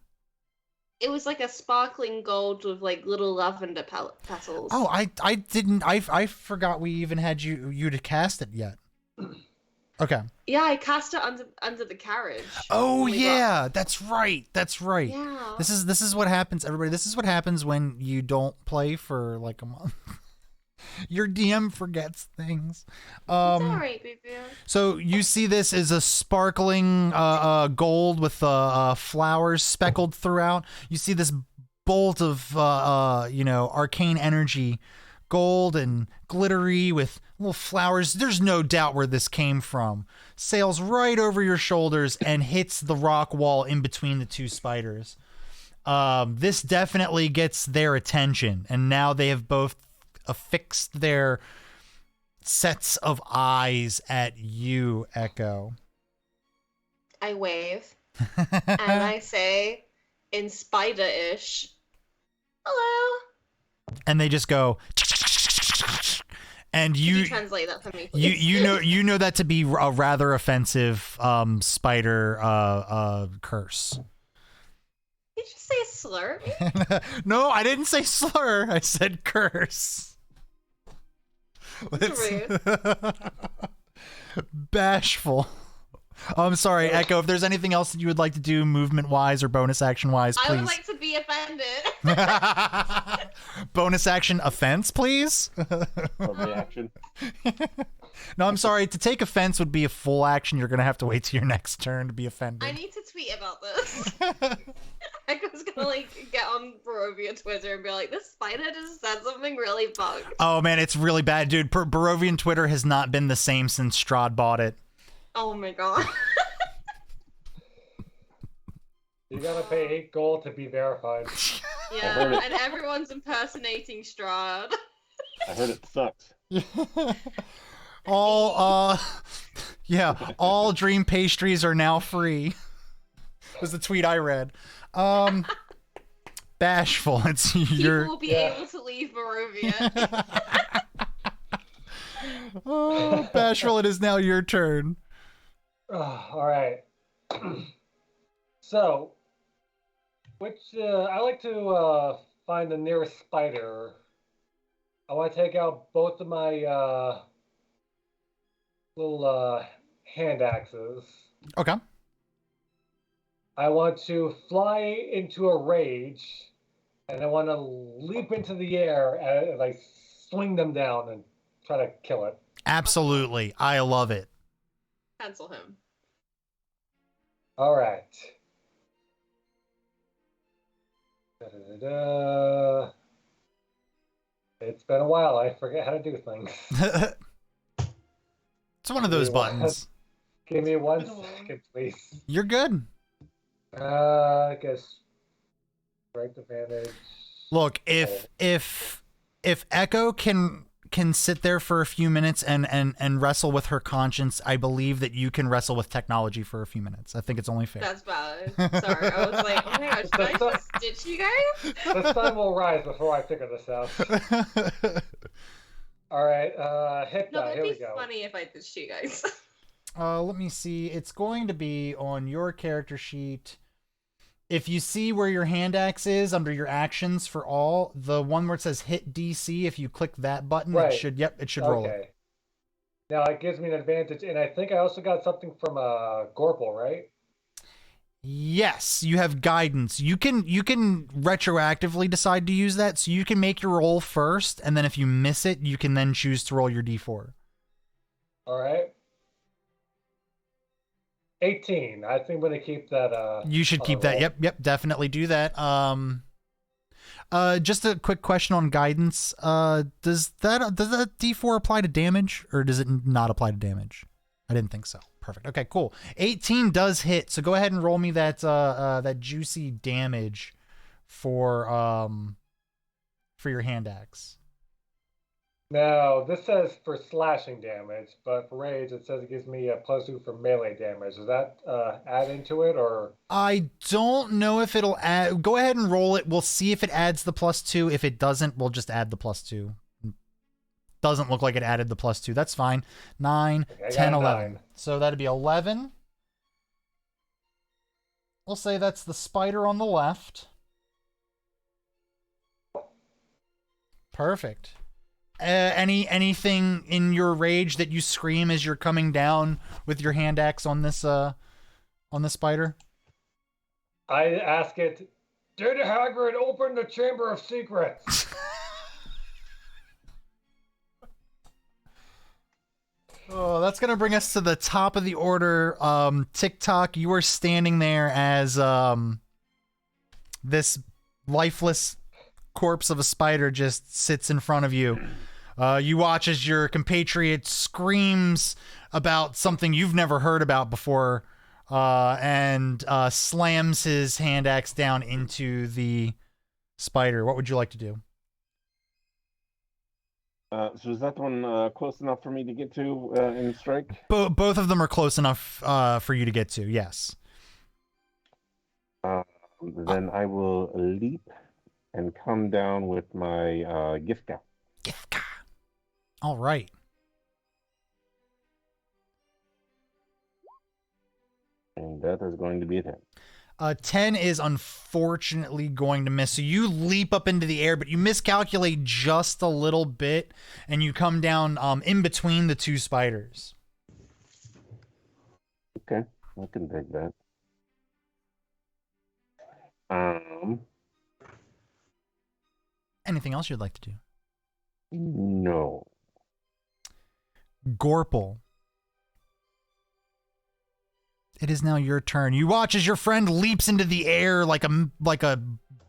Speaker 5: It was like a sparkling gold with like little lavender petals.
Speaker 1: Oh, I didn't. I forgot we even had you to cast it yet. Okay.
Speaker 5: Yeah, I cast it under the carriage.
Speaker 1: Oh
Speaker 5: when we
Speaker 1: yeah, that's right.
Speaker 5: got- Yeah.
Speaker 1: This is what happens, everybody. This is what happens when you don't play for like a month. Your DM forgets things.
Speaker 5: It's alright, baby.
Speaker 1: So you see this is a sparkling gold with flowers speckled throughout. You see this bolt of arcane energy, gold and glittery with little flowers. There's no doubt where this came from. Sails right over your shoulders and hits the rock wall in between the 2 spiders. This definitely gets their attention, and now they have both affixed their sets of eyes at you, Echo.
Speaker 5: I wave and I say, in spider-ish, hello.
Speaker 1: And they just go, and
Speaker 5: Could you translate that for me, please?
Speaker 1: you know that to be a rather offensive spider curse.
Speaker 5: Did you just say a slur?
Speaker 1: No, I didn't say slur. I said curse.
Speaker 5: Rude.
Speaker 1: Bashful. I'm sorry, Echo. If there's anything else that you would like to do, movement-wise or bonus action-wise, please.
Speaker 5: I would like to be offended.
Speaker 1: Bonus action offense, please.
Speaker 3: A reaction.
Speaker 1: No, I'm sorry. To take offense would be a full action. You're gonna have to wait till your next turn to be offended.
Speaker 5: I need to tweet about this. Echo's gonna like get on Barovia Twitter and be like, "This spider just said something really bugged."
Speaker 1: Oh man, it's really bad, dude. Barovian Twitter has not been the same since Strahd bought it.
Speaker 5: Oh my god.
Speaker 4: You gotta pay 8 gold to be verified.
Speaker 5: Yeah, and everyone's impersonating Strahd.
Speaker 3: I heard it sucks.
Speaker 1: All dream pastries are now free. Was the tweet I read. Bashful. It's your.
Speaker 5: People will be able to leave Barovia.
Speaker 1: Oh, Bashful, it is now your turn.
Speaker 4: All right. So, I like to find the nearest spider. I want to take out both of my little hand axes.
Speaker 1: Okay.
Speaker 4: I want to fly into a rage, and I want to leap into the air and like swing them down and try to kill it.
Speaker 1: Absolutely. I love it.
Speaker 5: Cancel him.
Speaker 4: All right. Da-da-da-da. It's been a while. I forget how to do things.
Speaker 1: It's one of those buttons.
Speaker 4: Give me 1 second, please.
Speaker 1: You're good.
Speaker 4: I guess strength advantage.
Speaker 1: Look, if Echo can sit there for a few minutes and wrestle with her conscience, I believe that you can wrestle with technology for a few minutes. I think it's only fair.
Speaker 5: That's valid. Sorry, I was like, oh my gosh, did I just ditch you guys?
Speaker 4: The sun will rise before I figure this out. All right, hit
Speaker 5: No,
Speaker 4: that.
Speaker 5: it'd
Speaker 4: Here
Speaker 5: be
Speaker 4: we go.
Speaker 5: funny if I ditched you guys.
Speaker 1: Let me see. It's going to be on your character sheet. If you see where your hand axe is under your actions for all, the one where it says hit DC, if you click that button,
Speaker 4: Right.
Speaker 1: it should roll it.
Speaker 4: Okay. Now it gives me an advantage, and I think I also got something from Gorple, right?
Speaker 1: Yes, you have guidance. You can retroactively decide to use that, so you can make your roll first, and then if you miss it, you can then choose to roll your D4.
Speaker 4: All right. 18. I think I'm gonna keep that.
Speaker 1: You should keep that.
Speaker 4: roll.
Speaker 1: Yep, definitely do that. Just a quick question on guidance. Does that D4 apply to damage, or does it not apply to damage? I didn't think so. Perfect. Okay, cool. 18 does hit, so go ahead and roll me that that juicy damage for your hand axe.
Speaker 4: Now this says for slashing damage, but for rage it says it gives me a +2 for melee damage. Does that add into it, or?
Speaker 1: I don't know if it'll add. Go ahead and roll it. We'll see if it adds the +2. If it doesn't, we'll just add the +2. Doesn't look like it added the +2. That's fine. 9,
Speaker 4: Okay, I
Speaker 1: 10,
Speaker 4: got a
Speaker 1: 11.
Speaker 4: 9.
Speaker 1: So that'd be 11. We'll say that's the spider on the left. Perfect. Anything in your rage that you scream as you're coming down with your hand axe on this spider?
Speaker 4: I ask it, did Hagrid open the Chamber of Secrets?
Speaker 1: Oh, that's gonna bring us to the top of the order. TikTok, you are standing there as this lifeless corpse of a spider just sits in front of you. You watch as your compatriot screams about something you've never heard about before, and slams his hand axe down into the spider. What would you like to do?
Speaker 3: So is that one close enough for me to get to in strike?
Speaker 1: Both of them are close enough for you to get to. Yes.
Speaker 3: Then I will leap and come down with my gift gap.
Speaker 1: Gifka. All right.
Speaker 3: And that is going to be a 10.
Speaker 1: 10 is unfortunately going to miss. So you leap up into the air, but you miscalculate just a little bit, and you come down in between the two spiders.
Speaker 3: Okay, I can dig that. Um,
Speaker 1: Anything else you'd like to do?
Speaker 3: no.
Speaker 1: Gorple. It is now your turn. You watch as your friend leaps into the air like a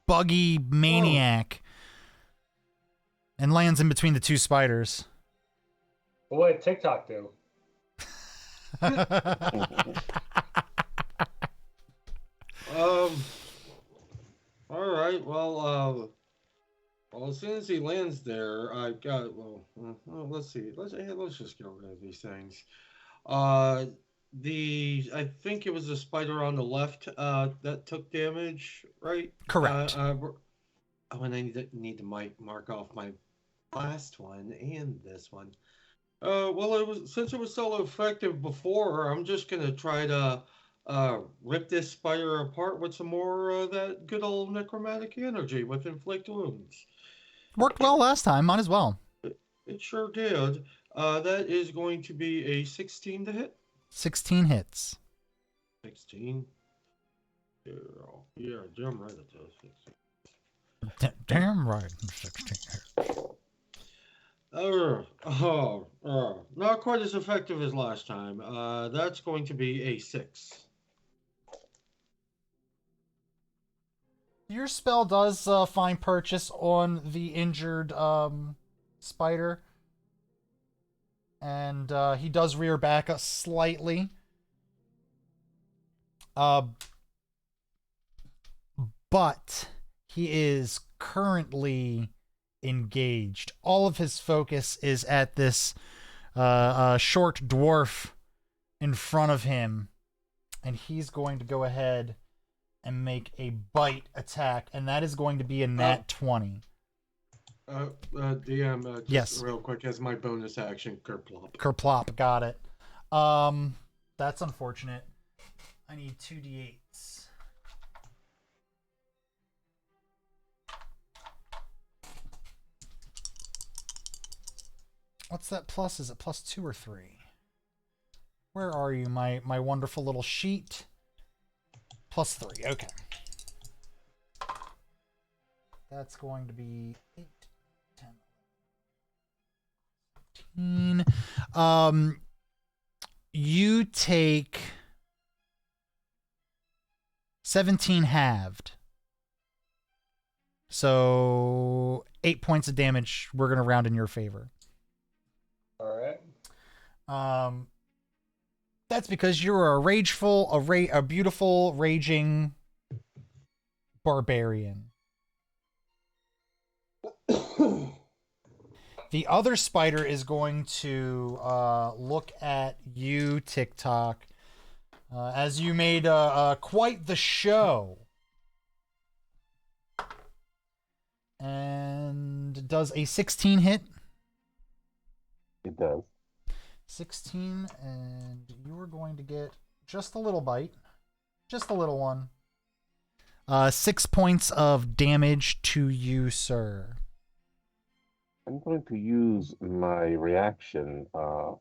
Speaker 1: buggy maniac and lands in between the two spiders.
Speaker 4: What did TikTok do?
Speaker 6: All right. Well, as soon as he lands there, I've got. Well, let's see. Let's just get rid of these things. I think it was the spider on the left that took damage, right?
Speaker 1: Correct.
Speaker 6: And I need to mark off my last one and this one. Well, since it was so effective before, I'm just gonna try to rip this spider apart with some more of that good old necromantic energy with inflict wounds.
Speaker 1: Worked well last time. Might as well.
Speaker 6: It sure did. That is going to be a 16 to hit.
Speaker 1: 16 hits.
Speaker 6: 16. Yeah, damn right it does.
Speaker 1: Damn right. 16 hits.
Speaker 6: Not quite as effective as last time. That's going to be a 6.
Speaker 1: Your spell does find purchase on the injured spider. And he does rear back slightly. But he is currently engaged. All of his focus is at this short dwarf in front of him. And he's going to go ahead and make a bite attack. And that is going to be a nat 20.
Speaker 6: DM, just
Speaker 1: yes.
Speaker 6: Real quick, as my bonus action, Kerplop.
Speaker 1: Kerplop, got it. That's unfortunate. I need 2d8s. What's that plus? Is it plus 2 or 3? Where are you, my wonderful little sheet? Plus 3, okay. That's going to be 8, 10, 15. You take 17 halved. So 8 points of damage. We're going to round in your favor.
Speaker 4: All right.
Speaker 1: That's because you're a beautiful, raging barbarian. The other spider is going to look at you, TikTok, as you made quite the show. And does a 16 hit?
Speaker 3: It does.
Speaker 1: 16, and you are going to get just a little bite. Just a little one. 6 points of damage to you, sir.
Speaker 3: I'm going to use my reaction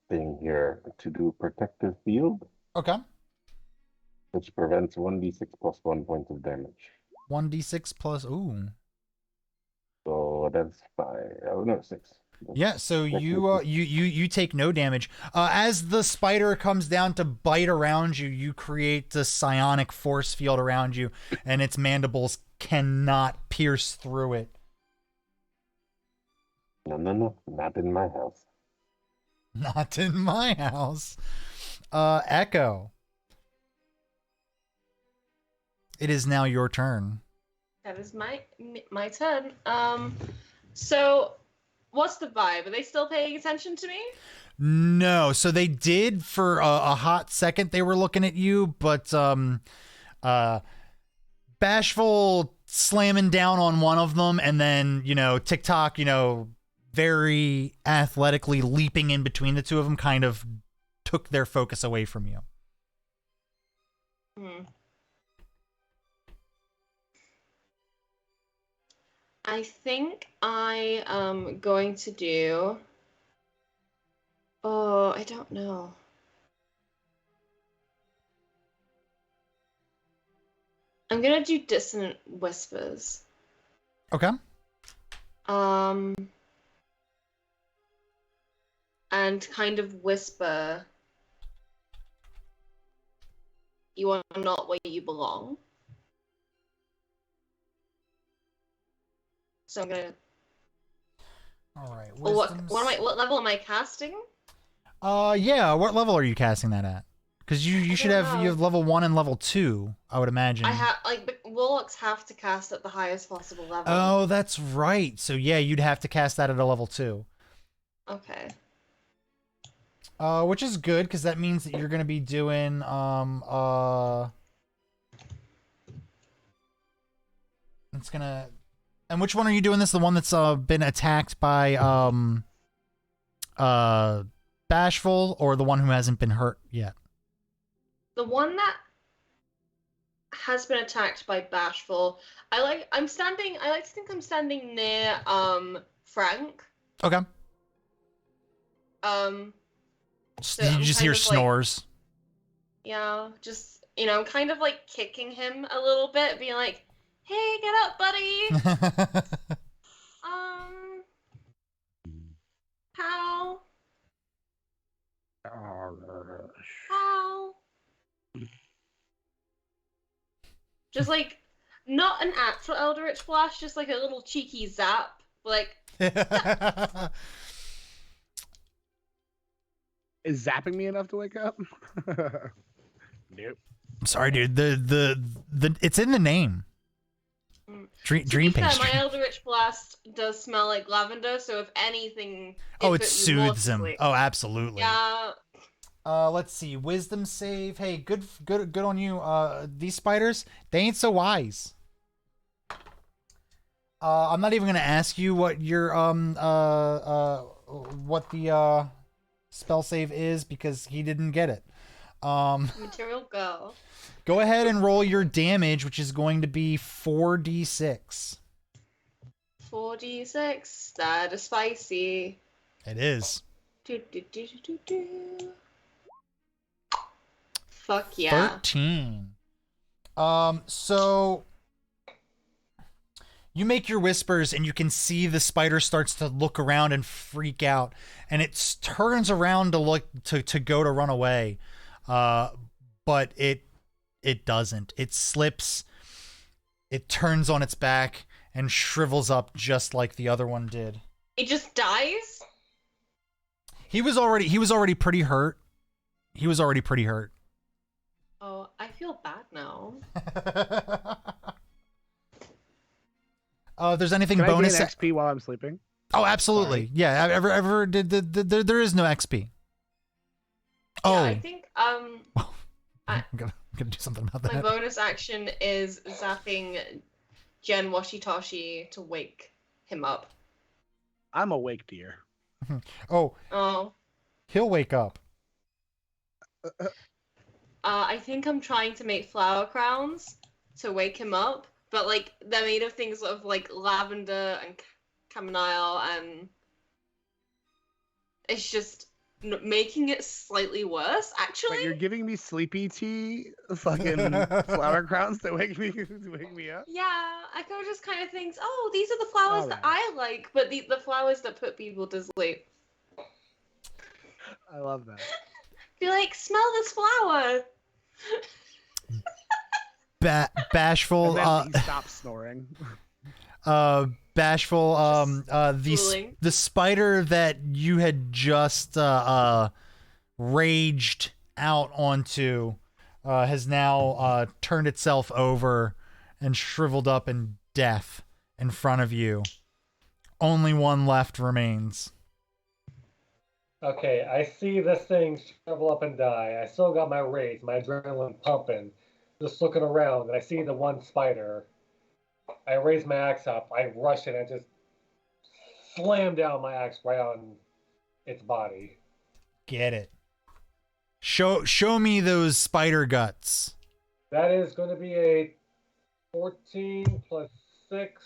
Speaker 3: thing here to do protective field.
Speaker 1: Okay.
Speaker 3: Which prevents 1d6 plus 1 point of damage.
Speaker 1: 1d6 plus, ooh.
Speaker 3: So that's 5. Oh, no, 6.
Speaker 1: Yeah, so you take no damage. As the spider comes down to bite around you, you create the psionic force field around you, and its mandibles cannot pierce through it.
Speaker 3: No, not in my house.
Speaker 1: Not in my house. Echo. It is now your turn.
Speaker 5: That is my turn. So what's the vibe? Are they still paying attention to me?
Speaker 1: No, so they did for a hot second. They were looking at you, but Bashful slamming down on one of them, and then TikTok, very athletically leaping in between the two of them, kind of took their focus away from you.
Speaker 5: I think I am going to do. Oh, I don't know. I'm gonna do Dissonant Whispers.
Speaker 1: Okay.
Speaker 5: And kind of whisper, "You are not where you belong." So I'm gonna.
Speaker 1: All right.
Speaker 5: What level am I casting?
Speaker 1: Yeah. What level are you casting that at? Because you should have
Speaker 5: know.
Speaker 1: you have level 1 and level 2, I would imagine.
Speaker 5: I have warlocks have to cast at the highest possible level.
Speaker 1: Oh, that's right. So yeah, you'd have to cast that at a level 2.
Speaker 5: Okay.
Speaker 1: Which is good because that means that you're going to be doing it's gonna. And which one are you doing this? The one that's been attacked by Bashful, or the one who hasn't been hurt yet?
Speaker 5: The one that has been attacked by Bashful. I like to think I'm standing near Frank.
Speaker 1: Okay.
Speaker 5: So
Speaker 1: you
Speaker 5: I'm
Speaker 1: just
Speaker 5: kind
Speaker 1: hear
Speaker 5: of,
Speaker 1: snores.
Speaker 5: Yeah, just kind of like kicking him a little bit, being like, "Hey, get up, buddy." How? How? Just like, not an actual Eldritch Blast, just like a little cheeky zap. Like,
Speaker 2: Is zapping me enough to wake up? Nope.
Speaker 1: I'm sorry, dude. The it's in the name. Dream pastry.
Speaker 5: My Eldritch Blast does smell like lavender, so if anything,
Speaker 1: It soothes him.
Speaker 5: sleep.
Speaker 1: Oh, absolutely.
Speaker 5: Yeah.
Speaker 1: Let's see. Wisdom save. Hey, good on you. These spiders, they ain't so wise. I'm not even gonna ask you what your what the spell save is because he didn't get it.
Speaker 5: Material go.
Speaker 1: Go ahead and roll your damage, which is going to be 4d6.
Speaker 5: 4d6. That is spicy.
Speaker 1: It is.
Speaker 5: Fuck yeah.
Speaker 1: 13. So you make your whispers and you can see the spider starts to look around and freak out, and it turns around to go to run away. But it doesn't. It slips. It turns on its back and shrivels up just like the other one did.
Speaker 5: It just dies?
Speaker 1: He was already pretty hurt.
Speaker 5: Oh, I feel bad now.
Speaker 1: If there's anything
Speaker 2: Can
Speaker 1: bonus
Speaker 2: I gain XP while I'm sleeping?
Speaker 1: Oh, absolutely.
Speaker 2: Sorry.
Speaker 1: Yeah, ever did there is no XP. Oh.
Speaker 5: Yeah, I think
Speaker 1: I'm gonna do something about that.
Speaker 5: my bonus action is zapping Jen Washitoshi to wake him up.
Speaker 2: I'm awake, dear.
Speaker 5: Oh.
Speaker 1: He'll wake up.
Speaker 5: I think I'm trying to make flower crowns to wake him up, but like they're made of things of like lavender and chamomile, and it's just making it slightly worse. Actually,
Speaker 2: But you're giving me sleepy tea, fucking flower crowns to wake me up.
Speaker 5: yeah, Echo just kind of thinks, oh, these are the flowers that I like, but the flowers that put people to sleep.
Speaker 2: I love that.
Speaker 5: Be like, smell this flower.
Speaker 1: Bashful.
Speaker 2: And then he stops snoring.
Speaker 1: Bashful. The spider that you had just raged out onto has now turned itself over and shriveled up in death in front of you. Only one left remains.
Speaker 4: Okay, I see this thing shrivel up and die. I still got my rage, my adrenaline pumping. Just looking around, and I see the one spider. I raise my axe up. I rush it and just slam down my axe right on its body.
Speaker 1: Get it. Show me those spider guts.
Speaker 4: That is going to be a 14 plus 6,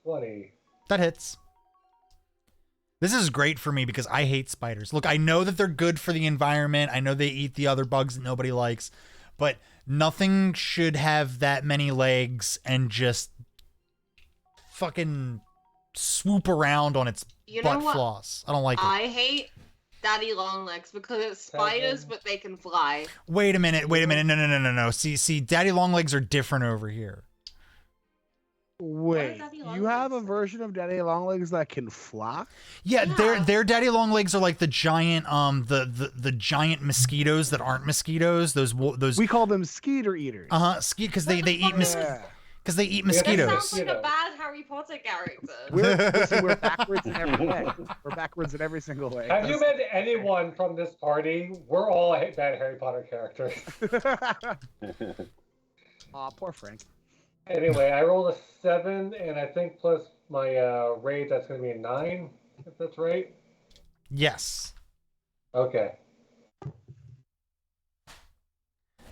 Speaker 4: 20.
Speaker 1: That hits. This is great for me because I hate spiders. Look, I know that they're good for the environment. I know they eat the other bugs that nobody likes, but nothing should have that many legs and just fucking swoop around on its butt floss. I don't like it.
Speaker 5: I hate daddy long legs because it's spiders, but they can fly.
Speaker 1: Wait a minute. No. See, daddy long legs are different over here.
Speaker 2: Wait, you have a version of daddy long legs that can fly?
Speaker 1: Yeah, their daddy long legs are like the giant the giant mosquitoes that aren't mosquitoes. Those
Speaker 2: we call them skeeter eaters.
Speaker 1: Because they eat because they eat mosquitoes.
Speaker 5: That sounds like a bad Harry Potter character.
Speaker 2: We're backwards in every way. We're backwards in every single way.
Speaker 4: Have you met anyone from this party? We're all bad Harry Potter characters.
Speaker 2: Aw, poor Frank.
Speaker 4: Anyway, I rolled a 7, and I think plus my rage, that's going to be a 9, if that's right.
Speaker 1: Yes.
Speaker 4: Okay.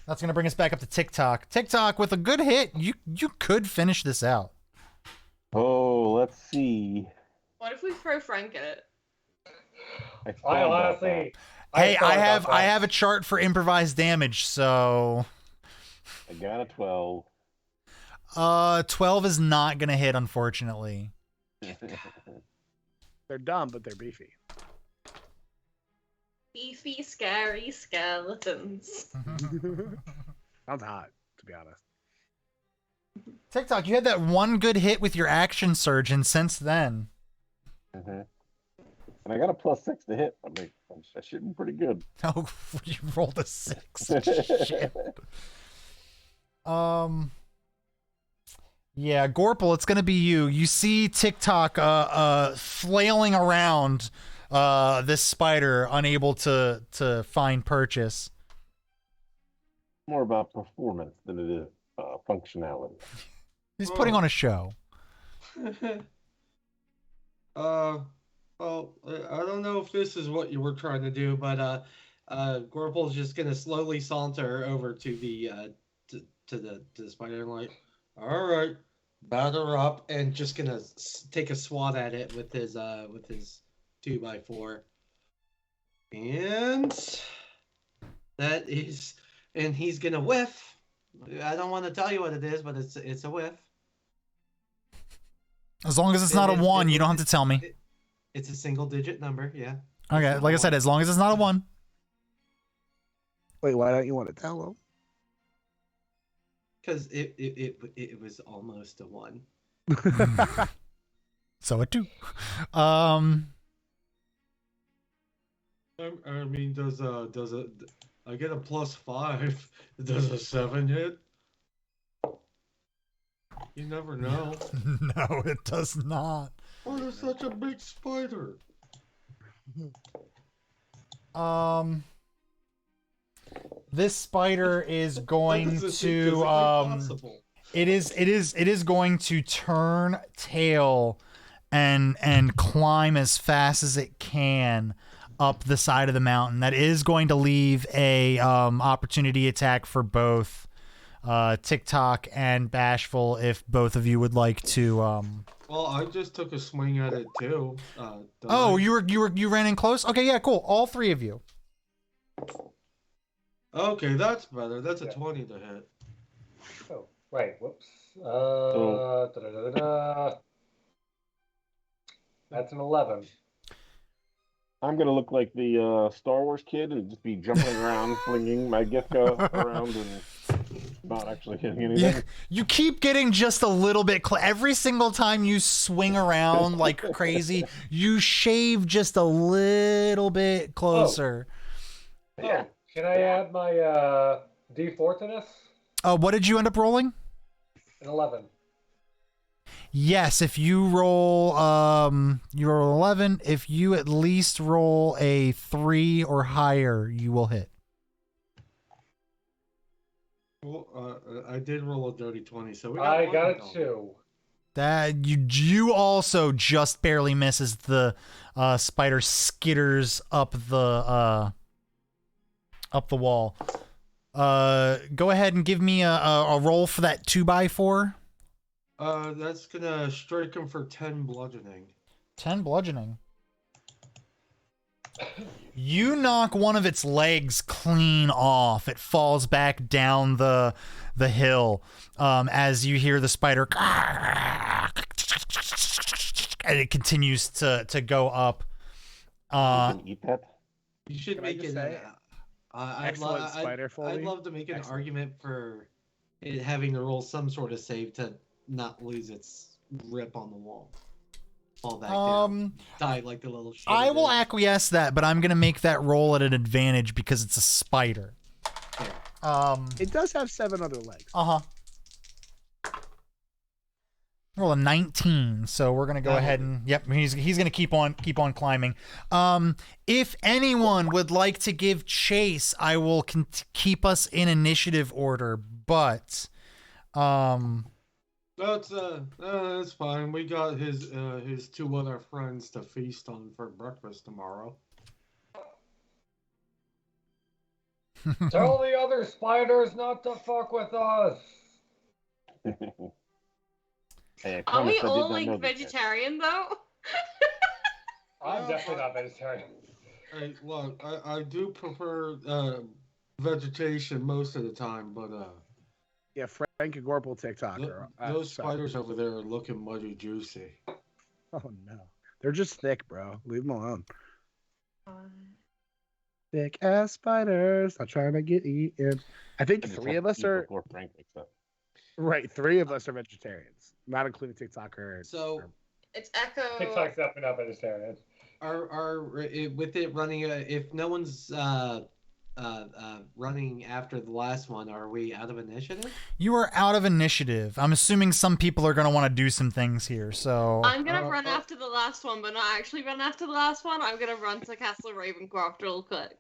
Speaker 1: That's going to bring us back up to TikTok. TikTok, with a good hit, you could finish this out.
Speaker 3: Oh, let's see.
Speaker 5: What if we throw Frank at it?
Speaker 4: I honestly...
Speaker 1: Hey, I have a chart for improvised damage, so...
Speaker 3: I got a 12.
Speaker 1: 12 is not gonna hit, unfortunately.
Speaker 2: They're dumb, but they're beefy.
Speaker 5: Beefy, scary skeletons.
Speaker 2: Sounds hot, to be honest.
Speaker 1: TikTok, you had that one good hit with your action surge, and since then...
Speaker 3: And I got a +6 to hit. I should be pretty good.
Speaker 1: Oh, you rolled a 6. Shit. Yeah, Gorple, it's gonna be you. You see TikTok flailing around this spider, unable to find purchase.
Speaker 3: More about performance than it is functionality.
Speaker 1: He's putting on a show.
Speaker 6: Well, I don't know if this is what you were trying to do, but Gorple's just gonna slowly saunter over to the spider and like, all right, batter up, and just gonna take a swat at it with his 2x4, and that is, and he's gonna whiff. I don't want to tell you what it is, but it's a whiff.
Speaker 1: As long as it's not a 1, you don't have to tell me.
Speaker 6: It's a single-digit number, yeah.
Speaker 1: Okay, like I said, as long as it's not a 1.
Speaker 2: Wait, why don't you want to tell them?
Speaker 6: Because it was almost a 1.
Speaker 1: So a 2.
Speaker 6: I mean, does I get a +5? Does a 7 hit? You never know.
Speaker 1: No, it does not.
Speaker 6: Oh, there's such a big spider.
Speaker 1: This spider is going to it is going to turn tail and climb as fast as it can up the side of the mountain. That is going to leave a opportunity attack for both TikTok and Bashful if both of you would like to
Speaker 6: Well, I just took a swing at it too.
Speaker 1: You ran in close? Okay, yeah, cool. All 3 of you.
Speaker 6: Okay, that's better. That's a 20 to hit.
Speaker 4: Oh, right. Whoops. That's an 11.
Speaker 3: I'm gonna look like the Star Wars kid and just be jumping around, flinging my Githka around and not actually hitting anything.
Speaker 1: Yeah, you keep getting just a little bit every single time you swing around like crazy. You shave just a little bit closer.
Speaker 4: Yeah. Can I add my D4 to this?
Speaker 1: What did you end up rolling?
Speaker 4: An 11.
Speaker 1: Yes, if you roll 11, if you at least roll a 3 or higher, you will hit.
Speaker 6: Well, I did roll a dirty 20, so we
Speaker 4: I
Speaker 6: one
Speaker 4: got a
Speaker 6: going.
Speaker 4: 2.
Speaker 1: That you also just barely miss as the spider skitters up the wall. Go ahead and give me a roll for that 2x4.
Speaker 6: That's gonna strike him for 10 bludgeoning.
Speaker 1: 10 bludgeoning. You knock one of its legs clean off. It falls back down the hill as you hear the spider, and it continues to go up.
Speaker 3: You can eat that.
Speaker 6: You should
Speaker 2: Can I
Speaker 6: make
Speaker 2: just
Speaker 6: it.
Speaker 2: say,
Speaker 6: I'd
Speaker 2: excellent spider foley.
Speaker 6: I'd love to make an
Speaker 2: Excellent.
Speaker 6: argument for it having to roll some sort of save to not lose its grip on the wall. Fall back down. Die like the little shit.
Speaker 1: I
Speaker 6: it
Speaker 1: will
Speaker 6: is.
Speaker 1: acquiesce that, but I'm gonna make that roll at an advantage because it's a spider.
Speaker 6: Fair.
Speaker 2: It does have 7 other legs.
Speaker 1: Roll a 19, so we're gonna go ahead and he's gonna keep on climbing. If anyone would like to give chase, I will keep us in initiative order, but
Speaker 6: That's fine. We got his 2 other friends to feast on for breakfast tomorrow.
Speaker 4: Tell the other spiders not to fuck with us.
Speaker 3: Hey, I
Speaker 5: Are we
Speaker 3: promise I did
Speaker 5: all
Speaker 3: not
Speaker 5: like
Speaker 3: know this yet.
Speaker 5: vegetarian though?
Speaker 4: I'm definitely not vegetarian.
Speaker 6: Hey, look, I do prefer vegetation most of the time, but
Speaker 2: Yeah, Frank and Gorple TikToker.
Speaker 6: those
Speaker 2: sorry.
Speaker 6: spiders over there are looking mighty juicy.
Speaker 2: Oh no, they're just thick, bro. Leave them alone. Thick ass spiders. I'm trying to get eaten. I think
Speaker 3: I just
Speaker 2: 3
Speaker 3: have
Speaker 2: of us
Speaker 3: to eat
Speaker 2: are
Speaker 3: before Frank wakes up.
Speaker 2: right. 3 of us are vegetarians, not including TikToker.
Speaker 6: So
Speaker 5: It's Echo.
Speaker 4: TikTok's definitely not vegetarian.
Speaker 6: with it running, if no one's running after the last one, are we out of initiative?
Speaker 1: you are out of initiative. I'm assuming some people are gonna want to do some things here, so
Speaker 5: I'm gonna run after the last one, but not actually run after the last one. I'm gonna run to Castle Ravencroft real quick.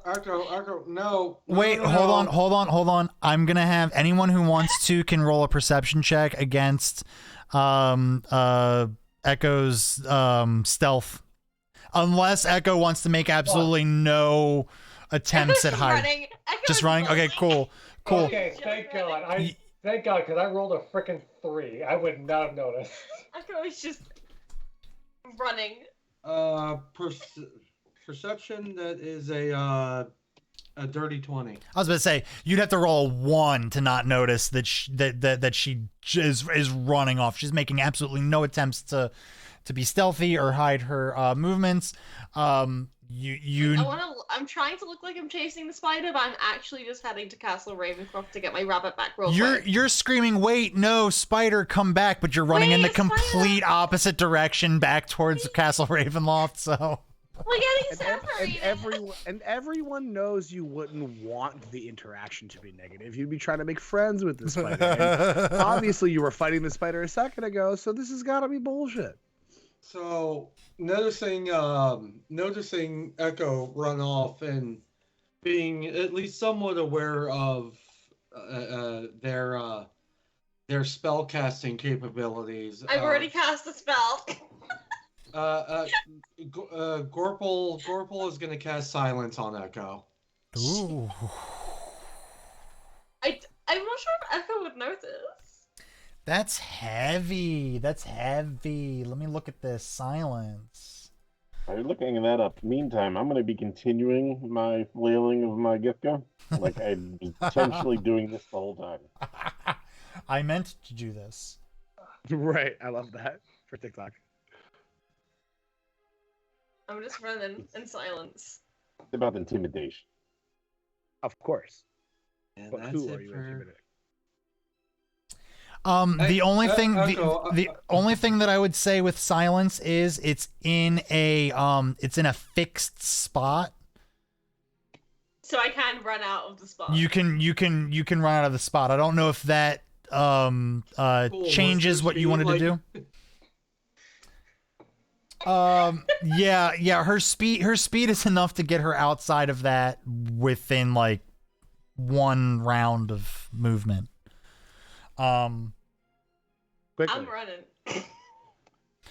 Speaker 6: Echo, no.
Speaker 1: wait,
Speaker 6: no.
Speaker 1: hold on. I'm gonna have anyone who wants to can roll a perception check against Echo's stealth, unless Echo wants to make absolutely no attempts at
Speaker 5: Echo's
Speaker 1: hiding.
Speaker 5: running. Echo's
Speaker 1: Just running. Okay, cool.
Speaker 4: Okay, thank God. Thank God, because I rolled a freaking 3. I would not have noticed.
Speaker 5: Echo is just running.
Speaker 6: Perception, that is a dirty 20.
Speaker 1: I was about to say you'd have to roll a 1 to not notice that she is running off. She's making absolutely no attempts to be stealthy or hide her movements. I'm
Speaker 5: trying to look like I'm chasing the spider, but I'm actually just heading to Castle Ravencroft to get my rabbit back real quick.
Speaker 1: You're screaming, "Wait, no, spider, come back!" But you're running in the complete opposite direction back towards Castle Ravenloft. So
Speaker 5: We're getting
Speaker 2: And
Speaker 5: separated.
Speaker 2: everyone knows you wouldn't want the interaction to be negative. You'd be trying to make friends with the spider. And obviously, you were fighting the spider a second ago, so this has got to be bullshit.
Speaker 6: So noticing Echo run off and being at least somewhat aware of their spell casting capabilities.
Speaker 5: I've already cast a spell.
Speaker 6: Gorple is going to cast silence on Echo.
Speaker 1: ooh.
Speaker 5: I'm not sure if Echo would notice.
Speaker 1: That's heavy. Let me look at this. Silence.
Speaker 3: Are you looking that up? Meantime, I'm going to be continuing my flailing of my Githka. Like I was potentially doing this the whole time.
Speaker 1: I meant to do this.
Speaker 2: Right. I love that for TikTok.
Speaker 5: I'm just running in silence.
Speaker 3: It's about intimidation.
Speaker 2: Of course.
Speaker 6: And
Speaker 2: But
Speaker 6: that's
Speaker 2: who
Speaker 6: it
Speaker 2: are you
Speaker 6: for...
Speaker 2: intimidating?
Speaker 1: The only thing,
Speaker 6: Echo,
Speaker 1: the only thing that I would say with silence is it's in a fixed spot.
Speaker 5: So I can run out of the spot.
Speaker 1: You can run out of the spot. I don't know if that changes what you wanted to do. Yeah, her speed is enough to get her outside of that within like one round of movement.
Speaker 2: Quickly.
Speaker 5: I'm running.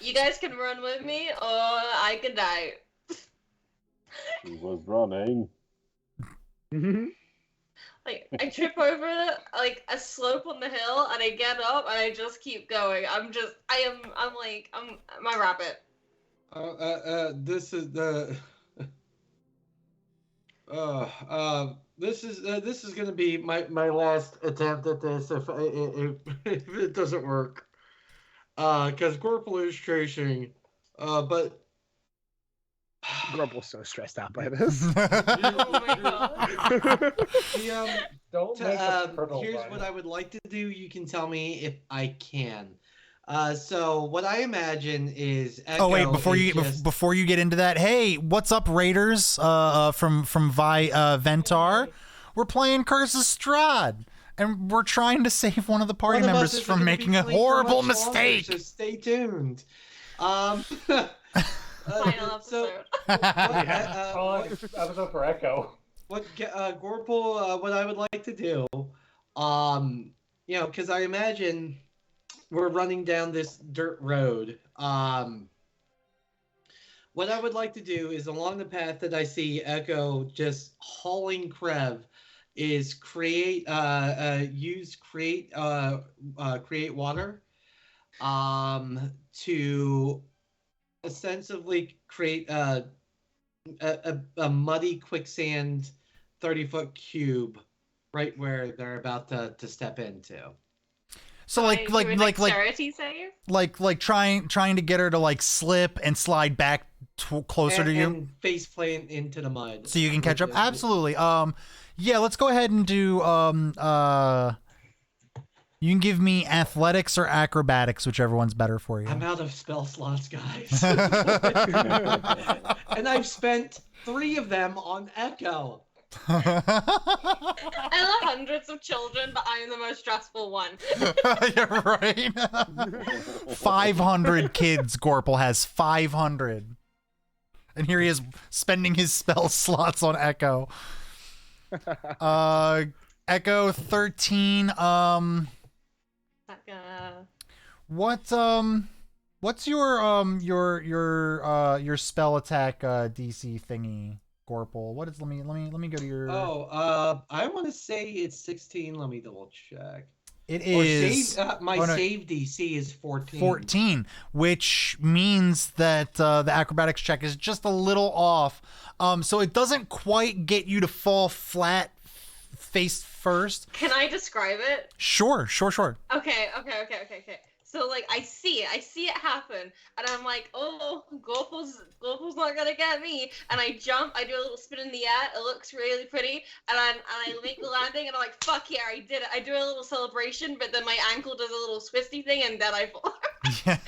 Speaker 5: You guys can run with me, or I can die.
Speaker 3: He was running.
Speaker 5: Like, I trip over like a slope on the hill, and I get up, and I just keep going. I'm my rabbit.
Speaker 6: This is the. This is gonna be my last attempt at this if it doesn't work. Because Corporal illustration, but.
Speaker 2: Grumple's so stressed out by this.
Speaker 5: Oh my god.
Speaker 4: Don't make the turtle
Speaker 7: Here's
Speaker 4: run.
Speaker 7: what I would like to do. You can tell me if I can. So what I imagine is Echo.
Speaker 1: Oh wait, before you get into that, hey, what's up, Raiders? From Ventar, we're playing Curse of Strahd, and we're trying to save one of the party
Speaker 7: One of us
Speaker 1: members
Speaker 7: isn't
Speaker 1: from
Speaker 7: gonna be
Speaker 1: making a
Speaker 7: playing for
Speaker 1: horrible
Speaker 7: much longer,
Speaker 1: mistake.
Speaker 7: so stay tuned.
Speaker 5: Final
Speaker 7: So,
Speaker 4: Episode for Echo.
Speaker 7: Gorple, what I would like to do, because I imagine we're running down this dirt road. What I would like to do is along the path that I see Echo just hauling Krev is create water to ostensibly create a muddy quicksand 30-foot cube right where they're about to step into.
Speaker 1: So like
Speaker 5: dexterity save?
Speaker 1: like trying to get her to like slip and slide back closer to you
Speaker 7: and face plant into the mud
Speaker 1: so you can catch up. Absolutely. Yeah, let's go ahead and do you can give me athletics or acrobatics, whichever one's better for you.
Speaker 7: I'm out of spell slots, guys. And I've spent 3 of them on Echo.
Speaker 5: I love hundreds of children, but I'm the most stressful one.
Speaker 1: You're right. 500 kids Gorple has. 500. And here he is spending his spell slots on Echo. Echo 13. What's your spell attack DC thingy, Gorple? What is let me go to your
Speaker 7: I want to say it's 16. Let me double check.
Speaker 1: It is
Speaker 7: save DC is 14.
Speaker 1: 14, which means that the acrobatics check is just a little off. So it doesn't quite get you to fall flat face first.
Speaker 5: Can I describe it?
Speaker 1: Sure.
Speaker 5: Okay. So like I see it happen, and I'm like, oh, Gorple's not gonna get me, and I jump, I do a little spin in the air, it looks really pretty, and I make the landing, and I'm like, fuck yeah, I did it. I do a little celebration, but then my ankle does a little twisty thing, and then I fall.
Speaker 1: Yeah.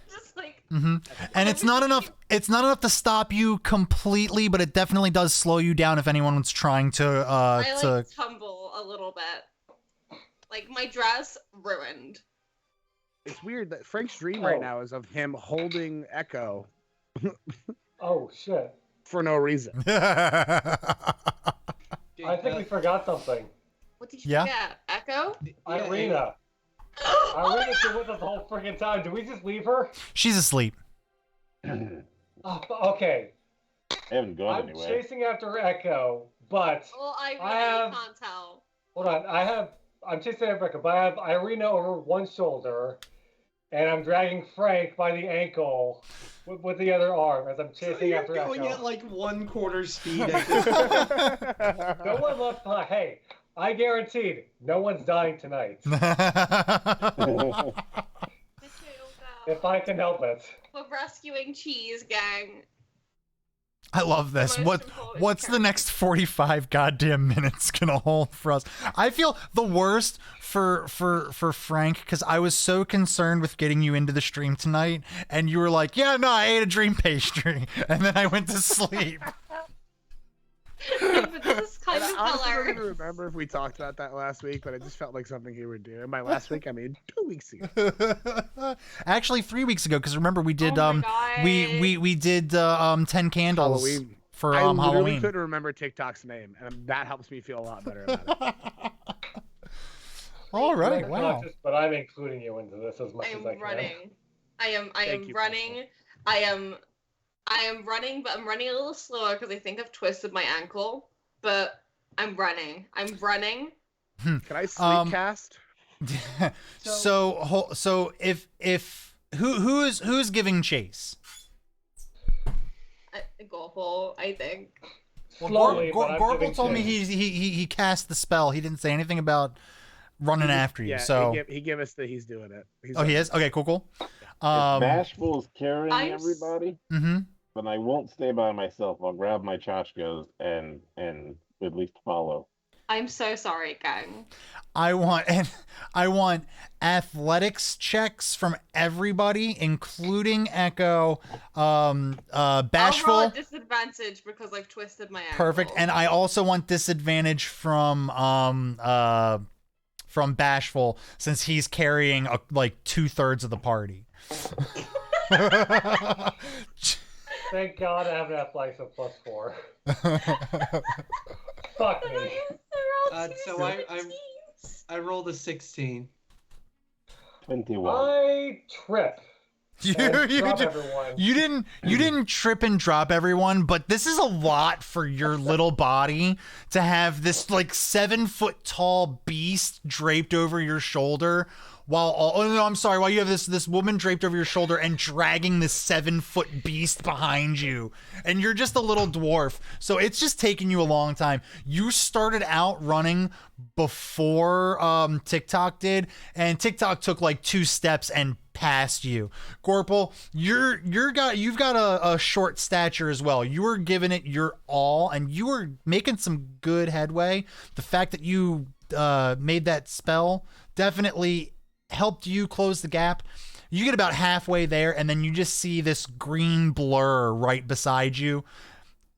Speaker 5: Just like.
Speaker 1: Mm-hmm. And it's not enough. It's not enough to stop you completely, but it definitely does slow you down if anyone's trying to.
Speaker 5: I tumble a little bit. Like my dress ruined.
Speaker 2: It's weird that Frank's dream right now is of him holding Echo.
Speaker 4: Oh shit!
Speaker 2: For no reason.
Speaker 4: I think we forgot something.
Speaker 5: What did you forget? Echo?
Speaker 4: Irina. Irina's been with us the whole freaking time. Did we just leave her?
Speaker 1: She's asleep.
Speaker 4: Okay.
Speaker 3: I haven't gone
Speaker 4: I'm
Speaker 3: anywhere.
Speaker 4: chasing after Echo, but
Speaker 5: well, I really can't tell.
Speaker 4: Hold on, I'm chasing after Echo, but I have Irina over one shoulder, and I'm dragging Frank by the ankle with the other arm as I'm chasing after Echo.
Speaker 7: You're going at like 1/4 speed.
Speaker 4: No one left behind. Hey, I guaranteed no one's dying tonight. If I can help it.
Speaker 5: We're rescuing Cheese Gang.
Speaker 1: I love this. What's the next 45 goddamn minutes gonna hold for us? I feel the worst for Frank because I was so concerned with getting you into the stream tonight, and you were like, "Yeah, no, I ate a dream pastry," and then I went to sleep.
Speaker 5: But this is kind
Speaker 2: And
Speaker 5: of
Speaker 2: I honestly don't
Speaker 5: hilarious.
Speaker 2: even remember if we talked about that last week, but it just felt like something he would do. And by last week, I mean 2 weeks ago.
Speaker 1: Actually, 3 weeks ago, because remember we did
Speaker 5: Oh my God.
Speaker 1: we did 10 candles
Speaker 2: Halloween.
Speaker 1: for
Speaker 2: I literally
Speaker 1: Halloween.
Speaker 2: couldn't remember TikTok's name, and that helps me feel a lot better about it.
Speaker 1: All right,
Speaker 4: You're
Speaker 1: wow.
Speaker 4: unconscious, but I'm including you into this as much
Speaker 5: I
Speaker 4: as
Speaker 5: am
Speaker 4: I can.
Speaker 5: running. I am
Speaker 2: Thank you,
Speaker 5: running. I am running, but I'm running a little slower because I think I've twisted my ankle. But I'm running. I'm running.
Speaker 2: Can I sleep cast?
Speaker 1: So if who's giving chase?
Speaker 5: Gorple, I think.
Speaker 4: Slowly, but I'm
Speaker 1: Gorble
Speaker 4: giving
Speaker 1: told me
Speaker 4: chase.
Speaker 1: he cast the spell. He didn't say anything about running after you.
Speaker 2: Yeah,
Speaker 1: So
Speaker 2: he gave us that he's doing it.
Speaker 1: he is? Okay, cool.
Speaker 3: If Bashful is carrying
Speaker 5: I'm
Speaker 3: everybody,
Speaker 1: Mm-hmm.
Speaker 3: then I won't stay by myself. I'll grab my tchotchkes and at least follow.
Speaker 5: I'm so sorry, gang.
Speaker 1: I want athletics checks from everybody, including Echo, Bashful.
Speaker 5: I'll roll a disadvantage because I've twisted my ankle.
Speaker 1: Perfect. And I also want disadvantage from Bashful since he's carrying like 2/3 of the party.
Speaker 4: Thank God I have an athletics of +4. Fuck me.
Speaker 7: So I rolled a 16.
Speaker 3: 21.
Speaker 4: I trip. And drop everyone.
Speaker 1: You didn't trip and drop everyone, but this is a lot for your little body to have this like 7-foot tall beast draped over your shoulder while you have this woman draped over your shoulder and dragging this 7-foot beast behind you, and you're just a little dwarf, so it's just taking you a long time. You started out running before TikTok did, and TikTok took like 2 steps and passed you. Gorple, you've got a short stature as well. You were giving it your all, and you were making some good headway. The fact that you made that spell definitely helped you close the gap. You get about halfway there, and then you just see this green blur right beside you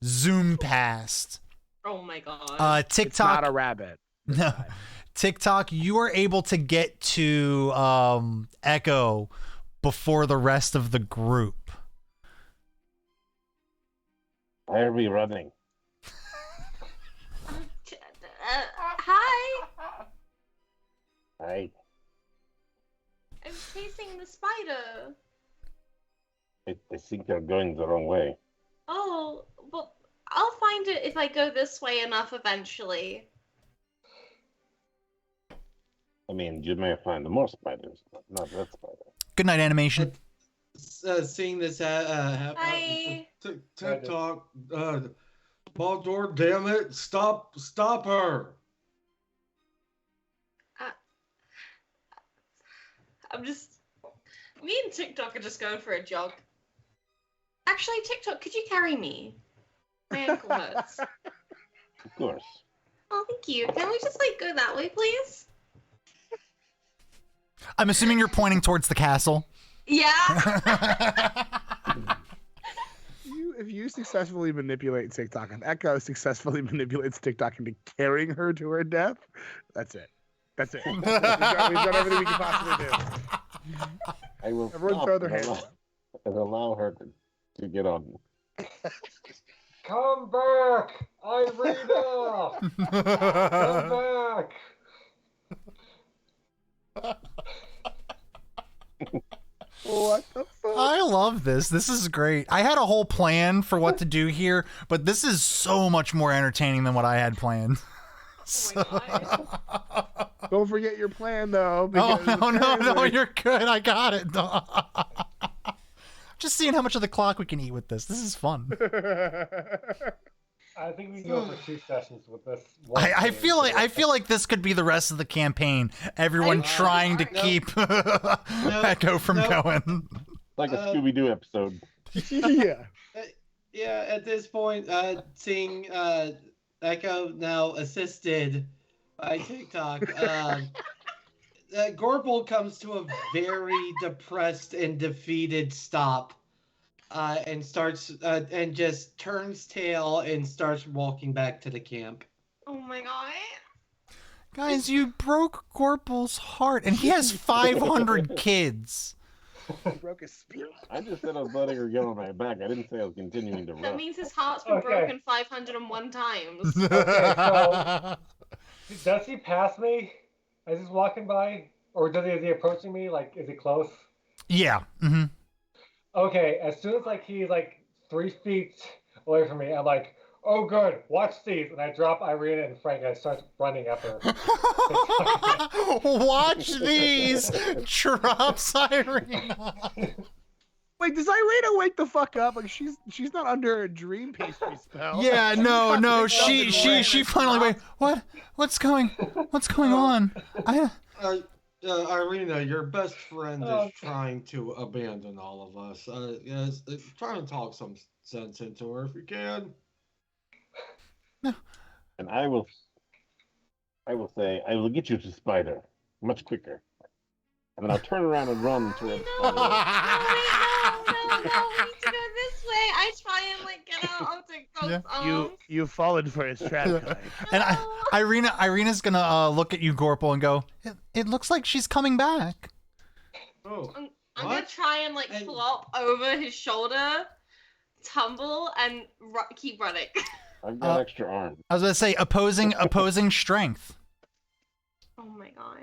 Speaker 1: zoom past.
Speaker 5: Oh my God.
Speaker 1: TikTok.
Speaker 2: It's not a rabbit.
Speaker 1: No. TikTok, you are able to get to Echo before the rest of the group.
Speaker 3: Why are we running?
Speaker 5: Hi.
Speaker 3: I
Speaker 5: I'm chasing the spider.
Speaker 3: think you're going the wrong way.
Speaker 5: Oh, well, I'll find it if I go this way enough eventually.
Speaker 3: I mean, you may find more spiders, but not that spider.
Speaker 1: Good night, animation.
Speaker 7: Seeing this happen,
Speaker 5: Hi.
Speaker 6: TikTok, Baldur, damn it, stop her.
Speaker 5: Me and TikTok are just going for a jog. Actually, TikTok, could you carry me? My ankle hurts.
Speaker 3: Of course.
Speaker 5: Oh, thank you. Can we just go that way, please?
Speaker 1: I'm assuming you're pointing towards the castle.
Speaker 5: Yeah.
Speaker 2: If you successfully manipulate TikTok, and Echo successfully manipulates TikTok into carrying her to her death, that's it. That's it. We've done everything we can possibly do.
Speaker 3: I will
Speaker 2: Everyone
Speaker 3: stop
Speaker 2: throw their
Speaker 3: and
Speaker 2: hands
Speaker 3: allow her to get on.
Speaker 4: Come back, Irina! Come back!
Speaker 2: What the fuck?
Speaker 1: I love this. This is great. I had a whole plan for what to do here, but this is so much more entertaining than what I had planned.
Speaker 5: Oh my God.
Speaker 2: Don't forget your plan, though.
Speaker 1: Oh,
Speaker 2: because
Speaker 1: no,
Speaker 2: apparently-
Speaker 1: you're good. I got it. Just seeing how much of the clock we can eat with this. This is fun.
Speaker 4: I think we can go for 2 sessions with this.
Speaker 1: I feel like this could be the rest of the campaign. Everyone trying to keep Echo from going.
Speaker 3: Like a Scooby-Doo episode.
Speaker 2: Yeah.
Speaker 7: Yeah, at this point, seeing Echo now assisted by TikTok, Gorple comes to a very depressed and defeated stop, and starts and just turns tail and starts walking back to the camp.
Speaker 5: Oh my god.
Speaker 1: Guys, you broke Gorpal's heart, and he has 500 kids.
Speaker 2: He broke his spirit.
Speaker 3: I just said I was letting her get on my back. I didn't say I was continuing to
Speaker 5: That
Speaker 3: run.
Speaker 5: means his heart's been
Speaker 4: Okay.
Speaker 5: broken 501 times.
Speaker 4: Okay, so does he pass me as he's walking by, or is he approaching me? Like, is he close?
Speaker 1: Yeah. Mm-hmm.
Speaker 4: Okay, as soon as like he's like 3 feet away from me, I'm like, oh good, watch these, and I drop Irina and Frank and I start running after.
Speaker 1: Watch these. Drops Irina.
Speaker 2: Wait, does Irina wake the fuck up? Like she's not under a dream pastry spell.
Speaker 1: Yeah,
Speaker 2: She's
Speaker 1: no,
Speaker 2: not
Speaker 1: no.
Speaker 2: picked up and ran
Speaker 1: She
Speaker 2: and
Speaker 1: finally wait.
Speaker 2: dropped.
Speaker 1: What's going on?
Speaker 6: Irina, your best friend
Speaker 4: Oh.
Speaker 6: is trying to abandon all of us. Yes, try and talk some sense into her if you can.
Speaker 3: And I will say, I will get you to Spider much quicker. And then I'll turn around and run towards
Speaker 5: No,
Speaker 3: Spider.
Speaker 5: no, we need to go this way. I try and like get out of the ghost arms.
Speaker 2: You've fallen for his trap, Kai.
Speaker 1: And
Speaker 5: No.
Speaker 1: Irina's gonna look at you, Gorpal, and go, it looks like she's coming back.
Speaker 6: Oh,
Speaker 5: I'm gonna
Speaker 6: What?
Speaker 5: try and like
Speaker 6: And-
Speaker 5: flop over his shoulder, tumble, and keep running.
Speaker 3: I've got extra arms.
Speaker 1: I was gonna say opposing strength.
Speaker 5: Oh my god.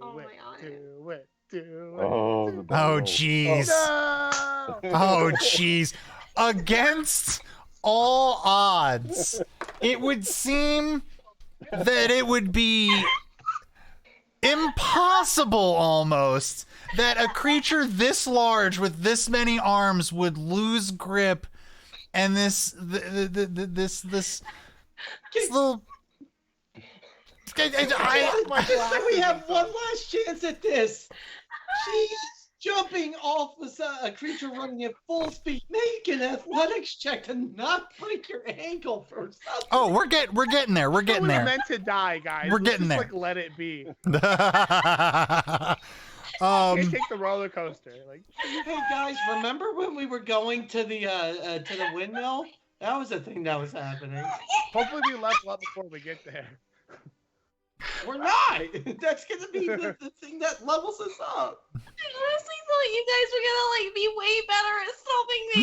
Speaker 5: Oh my god.
Speaker 2: Do it.
Speaker 3: Oh, the
Speaker 1: Oh
Speaker 3: bubble.
Speaker 1: jeez.
Speaker 2: No!
Speaker 1: Oh jeez. Against all odds, it would seem that it would be impossible almost that a creature this large with this many arms would lose grip, and this little.
Speaker 7: We have one last chance at this. She's jumping off a creature running at full speed. Make an athletics check to not break your ankle for something.
Speaker 1: Oh, we're getting there. We're getting
Speaker 2: We were
Speaker 1: there.
Speaker 2: meant to die, guys.
Speaker 1: We're
Speaker 2: Let's
Speaker 1: getting
Speaker 2: just,
Speaker 1: there.
Speaker 2: Like, let it be.
Speaker 1: Um,
Speaker 2: Can't take the roller coaster. Like,
Speaker 7: Hey guys, remember when we were going to the windmill? That was a thing that was happening.
Speaker 2: hopefully we level up before we get there.
Speaker 7: We're not. That's gonna be the thing that levels us up.
Speaker 5: I honestly thought you guys were gonna like be way better at stopping me.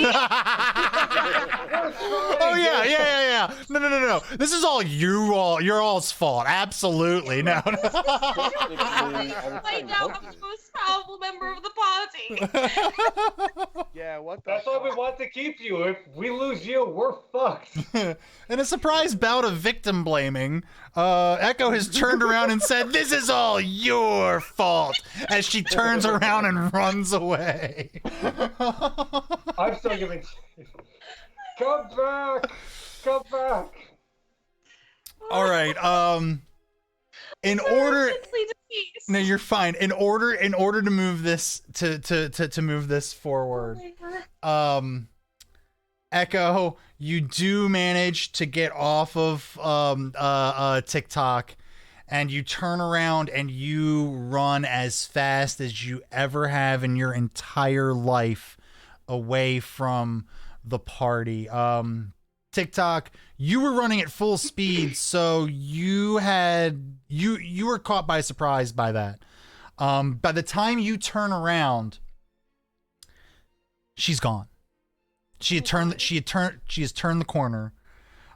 Speaker 1: Oh yeah. No. This is all your all's fault. Absolutely. No.
Speaker 5: Fight down the most powerful member of the party.
Speaker 2: Yeah, what the
Speaker 4: That's why we
Speaker 2: fuck?
Speaker 4: want to keep you. If we lose you, we're fucked.
Speaker 1: In a surprise bout of victim blaming, Echo has turned around and said, "This is all your fault," as she turns around and runs away.
Speaker 4: I'm still giving. Come back! Come back!
Speaker 1: All right. In order.
Speaker 5: Instantly deceased.
Speaker 1: No, you're fine. In order to move this to move this forward,
Speaker 5: Oh my God.
Speaker 1: Echo, you do manage to get off of TikTok, and you turn around and you run as fast as you ever have in your entire life away from the party. TikTok, you were running at full speed, so you were caught by surprise by that. By the time you turn around, she's gone. She has turned the corner.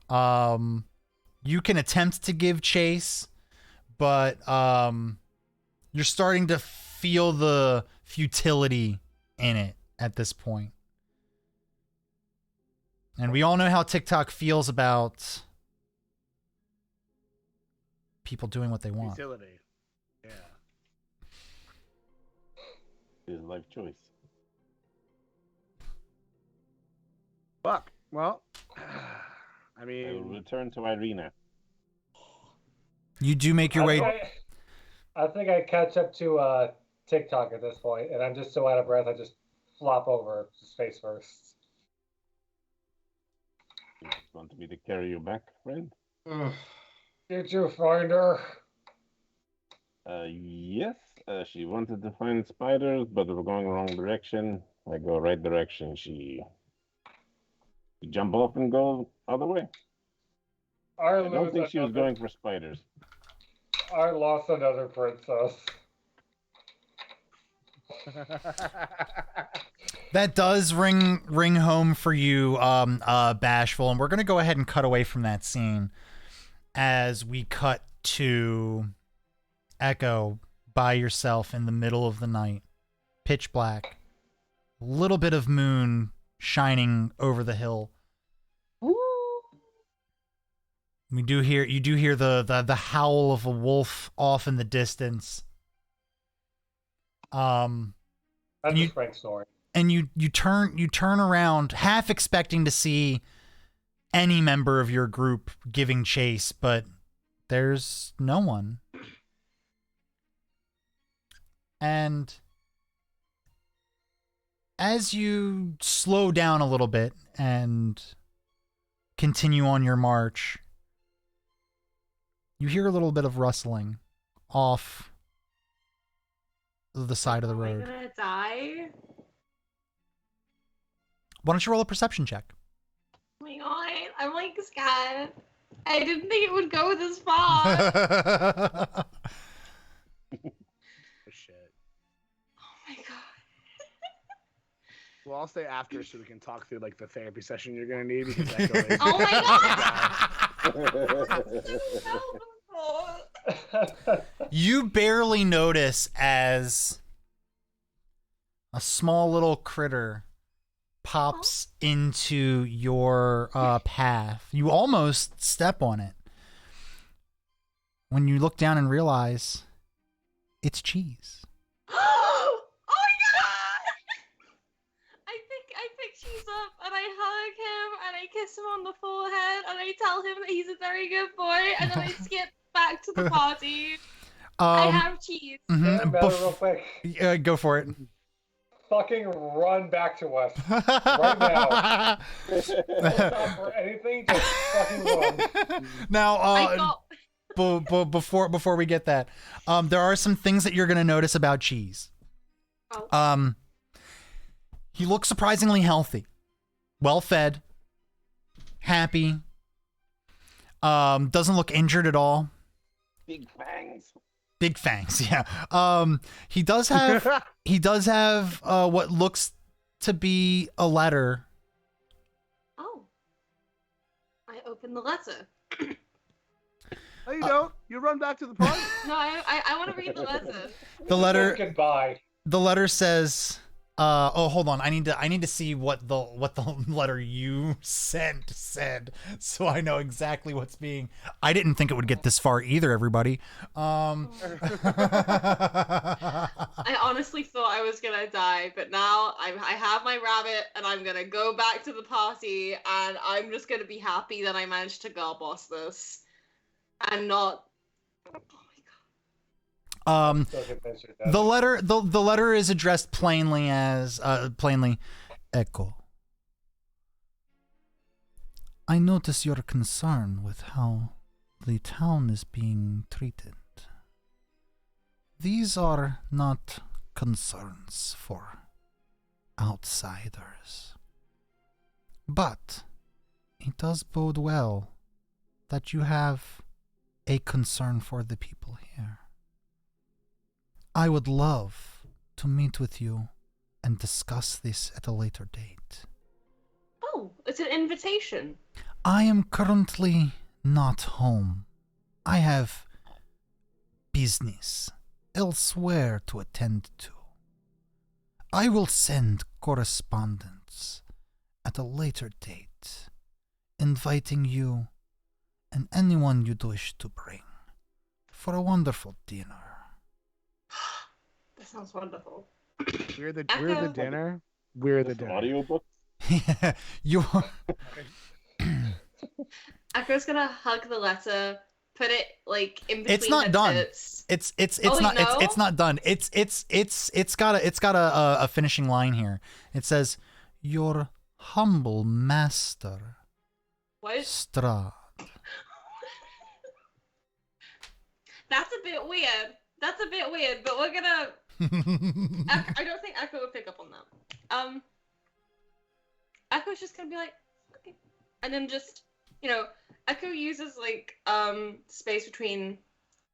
Speaker 1: You can attempt to give chase, but you're starting to feel the futility in it at this point. And we all know how TikTok feels about people doing what they want.
Speaker 2: Utility. Yeah.
Speaker 3: His life choice.
Speaker 2: Fuck. Well, I
Speaker 3: I will
Speaker 2: mean,
Speaker 3: return to Irina.
Speaker 1: You do make your way.
Speaker 4: I think I catch up to TikTok at this point, and I'm just so out of breath. I just flop over his face first.
Speaker 3: You want me to carry you back, friend?
Speaker 6: Ugh.
Speaker 4: Did you find her?
Speaker 3: Yes. She wanted to find spiders, but we're going the wrong direction. I go right direction. She jump off and go other way.
Speaker 6: I
Speaker 3: I don't think she was going for spiders.
Speaker 6: I lost another princess.
Speaker 1: That does ring home for you, Bashful, and we're gonna go ahead and cut away from that scene as we cut to Echo by yourself in the middle of the night, pitch black, a little bit of moon shining over the hill. You do hear the howl of a wolf off in the distance.
Speaker 6: That's
Speaker 1: And you-
Speaker 6: a Frank story.
Speaker 1: And you turn around, half expecting to see any member of your group giving chase, but there's no one. And as you slow down a little bit and continue on your march, you hear a little bit of rustling off the side of the
Speaker 5: Am I
Speaker 1: road.
Speaker 5: gonna die?
Speaker 1: Why don't you roll a perception check?
Speaker 5: Oh my god, I'm like scared. I didn't think it would go this far.
Speaker 2: Oh, shit.
Speaker 5: Oh my god.
Speaker 2: Well, I'll stay after so we can talk through like the therapy session you're gonna need because Echo is.
Speaker 5: Oh my god!
Speaker 1: You barely notice as a small little critter pops into your path. You almost step on it when you look down and realize it's Cheese.
Speaker 5: Oh my god! I pick Cheese up and I hug him and I kiss him on the forehead and I tell him that he's a very good boy and then I skip back to the party. I have Cheese.
Speaker 1: Mhm,
Speaker 6: Matter real quick.
Speaker 1: go for it.
Speaker 6: Fucking run back to us right now. Don't stop for anything. Just fucking run.
Speaker 1: Now,
Speaker 5: I got.
Speaker 1: before we get that, there are some things that you're gonna notice about Cheese.
Speaker 5: Oh.
Speaker 1: He looks surprisingly healthy, well fed, happy. Doesn't look injured at all.
Speaker 3: Big fangs.
Speaker 1: Big fangs, yeah. He does have what looks to be a letter.
Speaker 5: Oh. I opened the letter.
Speaker 2: No, you don't. You run back to the party.
Speaker 5: No, I want to read the letter.
Speaker 1: The letter
Speaker 6: Goodbye.
Speaker 1: The letter says, oh, hold on. I need to see what the letter you sent said, so I know exactly what's being. I didn't think it would get this far either, everybody.
Speaker 5: I honestly thought I was gonna die, but now I have my rabbit, and I'm gonna go back to the party, and I'm just gonna be happy that I managed to girl boss this, and not.
Speaker 1: The letter is addressed plainly as Echo. I notice your concern with how the town is being treated. These are not concerns for outsiders. But it does bode well that you have a concern for the people here. I would love to meet with you and discuss this at a later date.
Speaker 5: Oh, it's an invitation.
Speaker 1: I am currently not home. I have business elsewhere to attend to. I will send correspondence at a later date, inviting you and anyone you'd wish to bring for a wonderful dinner.
Speaker 5: That sounds wonderful.
Speaker 2: We're the
Speaker 5: Echo.
Speaker 2: dinner. We're the dinner.
Speaker 3: Audiobook.
Speaker 1: You.
Speaker 5: Echo's gonna hug the letter, put it like in between.
Speaker 1: It's not
Speaker 5: her
Speaker 1: done.
Speaker 5: tits.
Speaker 1: It's
Speaker 5: Oh,
Speaker 1: not
Speaker 5: no?
Speaker 1: it's not done. It's got a finishing line here. It says, "Your humble master,
Speaker 5: What?
Speaker 1: Strahd."
Speaker 5: That's a bit weird. But we're gonna. I don't think Echo would pick up on that. Echo's just gonna be like, okay, and then just you know, Echo uses like space between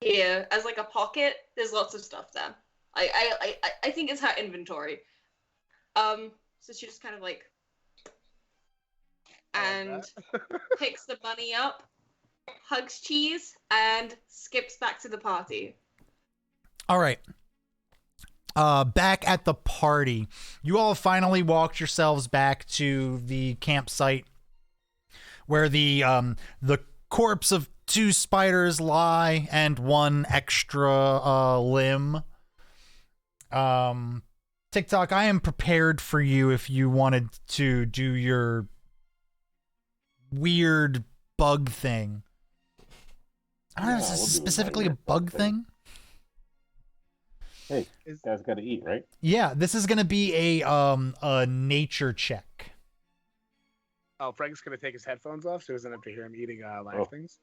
Speaker 5: here as like a pocket. There's lots of stuff there. I think it's her inventory. So she just kind of like and picks the bunny up, hugs Cheese, and skips back to the party.
Speaker 1: All right. Back at the party, you all finally walked yourselves back to the campsite where the corpse of 2 spiders lie and 1 extra limb. TikTok, I am prepared for you if you wanted to do your weird bug thing. I don't know if this is specifically a bug thing.
Speaker 3: Hey, guys got to eat, right?
Speaker 1: Yeah, this is gonna be a nature check.
Speaker 2: Oh, Frank's gonna take his headphones off so he doesn't have to hear him eating live things.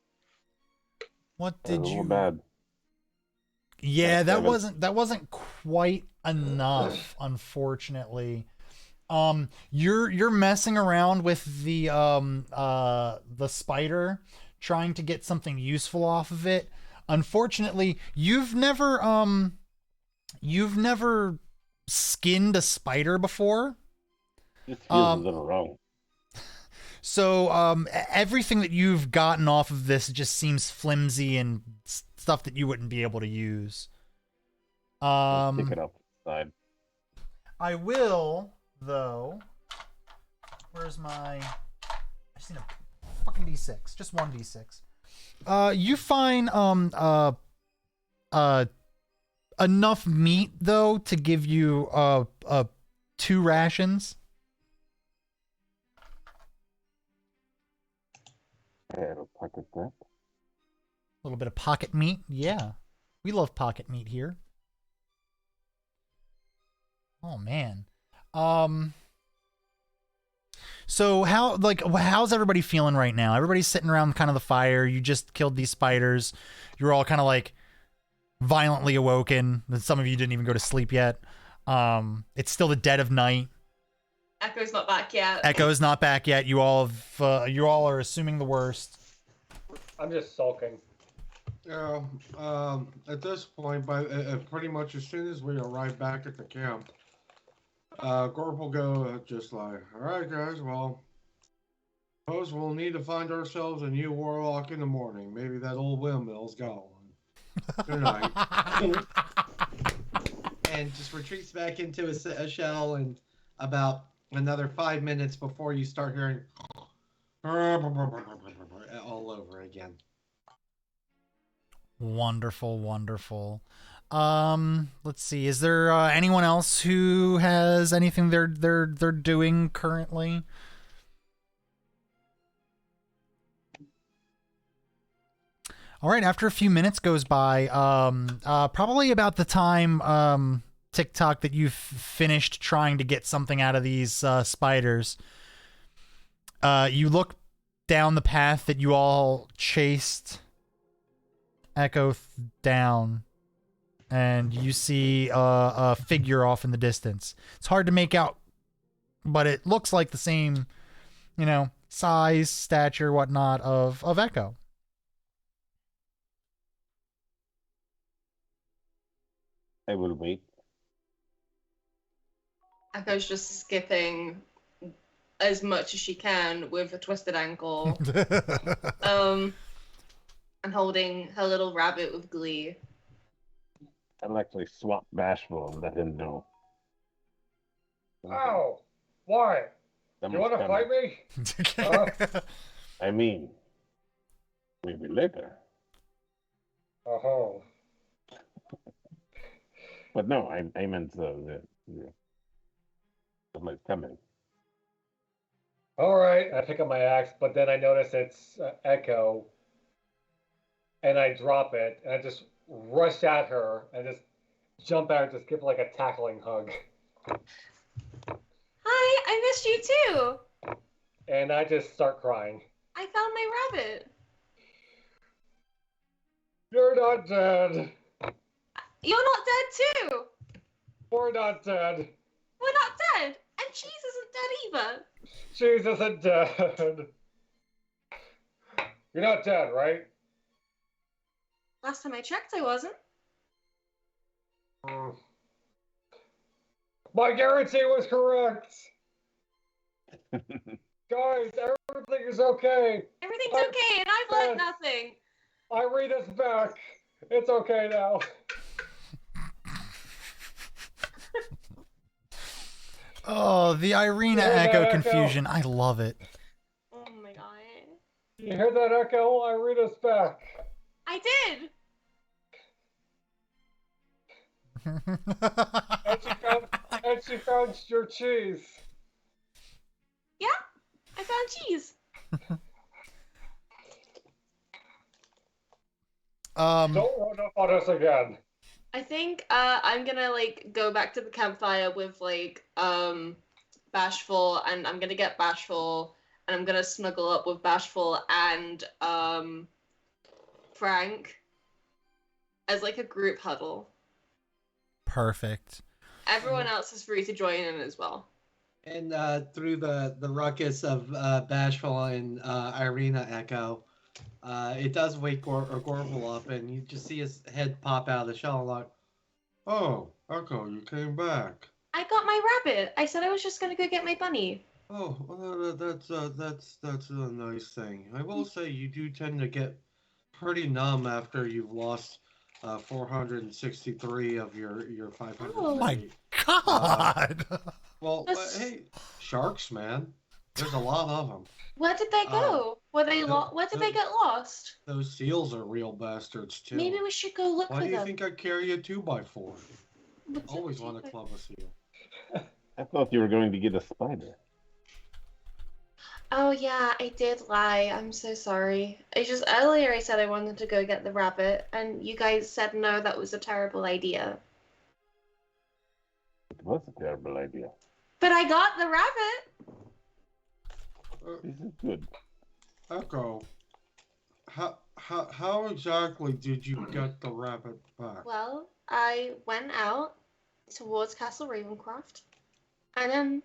Speaker 1: What did you?
Speaker 3: Bad.
Speaker 1: Yeah, that wasn't quite enough, unfortunately. You're messing around with the spider, trying to get something useful off of it. Unfortunately, you've never skinned a spider before.
Speaker 3: This feels a little wrong.
Speaker 1: So everything that you've gotten off of this just seems flimsy and stuff that you wouldn't be able to use.
Speaker 3: Pick it up side.
Speaker 1: I will, though. Where's my? I just need a fucking D6, just 1 D6. You find enough meat though to give you 2 rations.
Speaker 3: Pocket that.
Speaker 1: A little bit of pocket meat. Yeah. We love pocket meat here. Oh man. So how's everybody feeling right now? Everybody's sitting around kind of the fire. You just killed these spiders. You're all kind of like violently awoken. Some of you didn't even go to sleep yet. It's still the dead of night.
Speaker 5: Echo's not back yet.
Speaker 1: Echo's not back yet. You all are assuming the worst.
Speaker 4: I'm just sulking.
Speaker 6: Yeah. At this point, pretty much as soon as we arrive back at the camp, Gorp will go just like, all right, guys. Well, suppose we'll need to find ourselves a new warlock in the morning. Maybe that old windmill's gone. Good night.
Speaker 7: And just retreats back into a shell, and about another 5 minutes before you start hearing all over again.
Speaker 1: Wonderful. Let's see. Is there anyone else who has anything they're doing currently? All right. After a few minutes goes by, probably about the time TikTok that you've finished trying to get something out of these spiders, you look down the path that you all chased Echo down, and you see a figure off in the distance. It's hard to make out, but it looks like the same, size, stature, whatnot of Echo.
Speaker 3: I will wait.
Speaker 5: Echo's just skipping as much as she can with a twisted ankle. And holding her little rabbit with glee.
Speaker 3: I'll actually swap Bashful and let him know.
Speaker 4: Ow! Why? You want to fight me?
Speaker 3: I mean, maybe later.
Speaker 4: Oh.
Speaker 3: But no, I meant somebody's coming.
Speaker 4: All right, I pick up my axe, but then I notice it's Echo, and I drop it, and I just rush at her and just jump at her, just give her like a tackling hug.
Speaker 5: Hi, I missed you too.
Speaker 4: And I just start crying.
Speaker 5: I found my rabbit.
Speaker 4: You're not dead.
Speaker 5: You're not dead too.
Speaker 4: We're not dead.
Speaker 5: We're not dead. And Cheese isn't dead either.
Speaker 4: Cheese isn't dead. You're not dead, right?
Speaker 5: Last time I checked, I wasn't.
Speaker 4: My guarantee was correct. Guys, everything is okay.
Speaker 5: Everything's okay, and I've learned nothing.
Speaker 4: Irina's back. It's okay now.
Speaker 1: Oh, the Irina
Speaker 4: Yeah,
Speaker 1: Echo
Speaker 4: Echo.
Speaker 1: confusion. I love it.
Speaker 5: Oh my god.
Speaker 4: You hear that, Echo? Irina's back.
Speaker 5: I did.
Speaker 4: And she found your cheese.
Speaker 5: Yeah, I found cheese.
Speaker 4: Don't run up on us again.
Speaker 5: I think I'm gonna like go back to the campfire with like Bashful, and I'm gonna get Bashful, and I'm gonna snuggle up with Bashful and Frank as like a group huddle.
Speaker 1: Perfect.
Speaker 5: Everyone else is free to join in as well.
Speaker 7: And through the ruckus of Bashful and Irina Echo, it does wake Gorble up, and you just see his head pop out of the shell, like,
Speaker 6: Oh, Echo, you came back.
Speaker 5: I got my rabbit. I said I was just gonna go get my bunny.
Speaker 6: Oh, well, that's a nice thing. I will say you do tend to get pretty numb after you've lost 463 of your 500.
Speaker 5: Oh
Speaker 1: My God.
Speaker 6: Well,
Speaker 5: That's-
Speaker 6: hey, sharks, man. There's a lot of them.
Speaker 5: Where did they go? Were they where did they get lost?
Speaker 6: Those seals are real bastards too.
Speaker 5: Maybe we should go look
Speaker 6: Why
Speaker 5: for
Speaker 6: do you
Speaker 5: them.
Speaker 6: think I carry a 2x4?
Speaker 5: What's it-
Speaker 6: Always want to club a seal.
Speaker 3: I thought you were going to get a spider.
Speaker 5: Oh yeah, I did lie. I'm so sorry. I just earlier I said I wanted to go get the rabbit, and you guys said no, that was a terrible idea.
Speaker 3: It was a terrible idea.
Speaker 5: But I got the rabbit.
Speaker 3: This is good.
Speaker 6: Echo, how exactly did you get the rabbit back?
Speaker 5: Well, I went out towards Castle Ravencroft, and then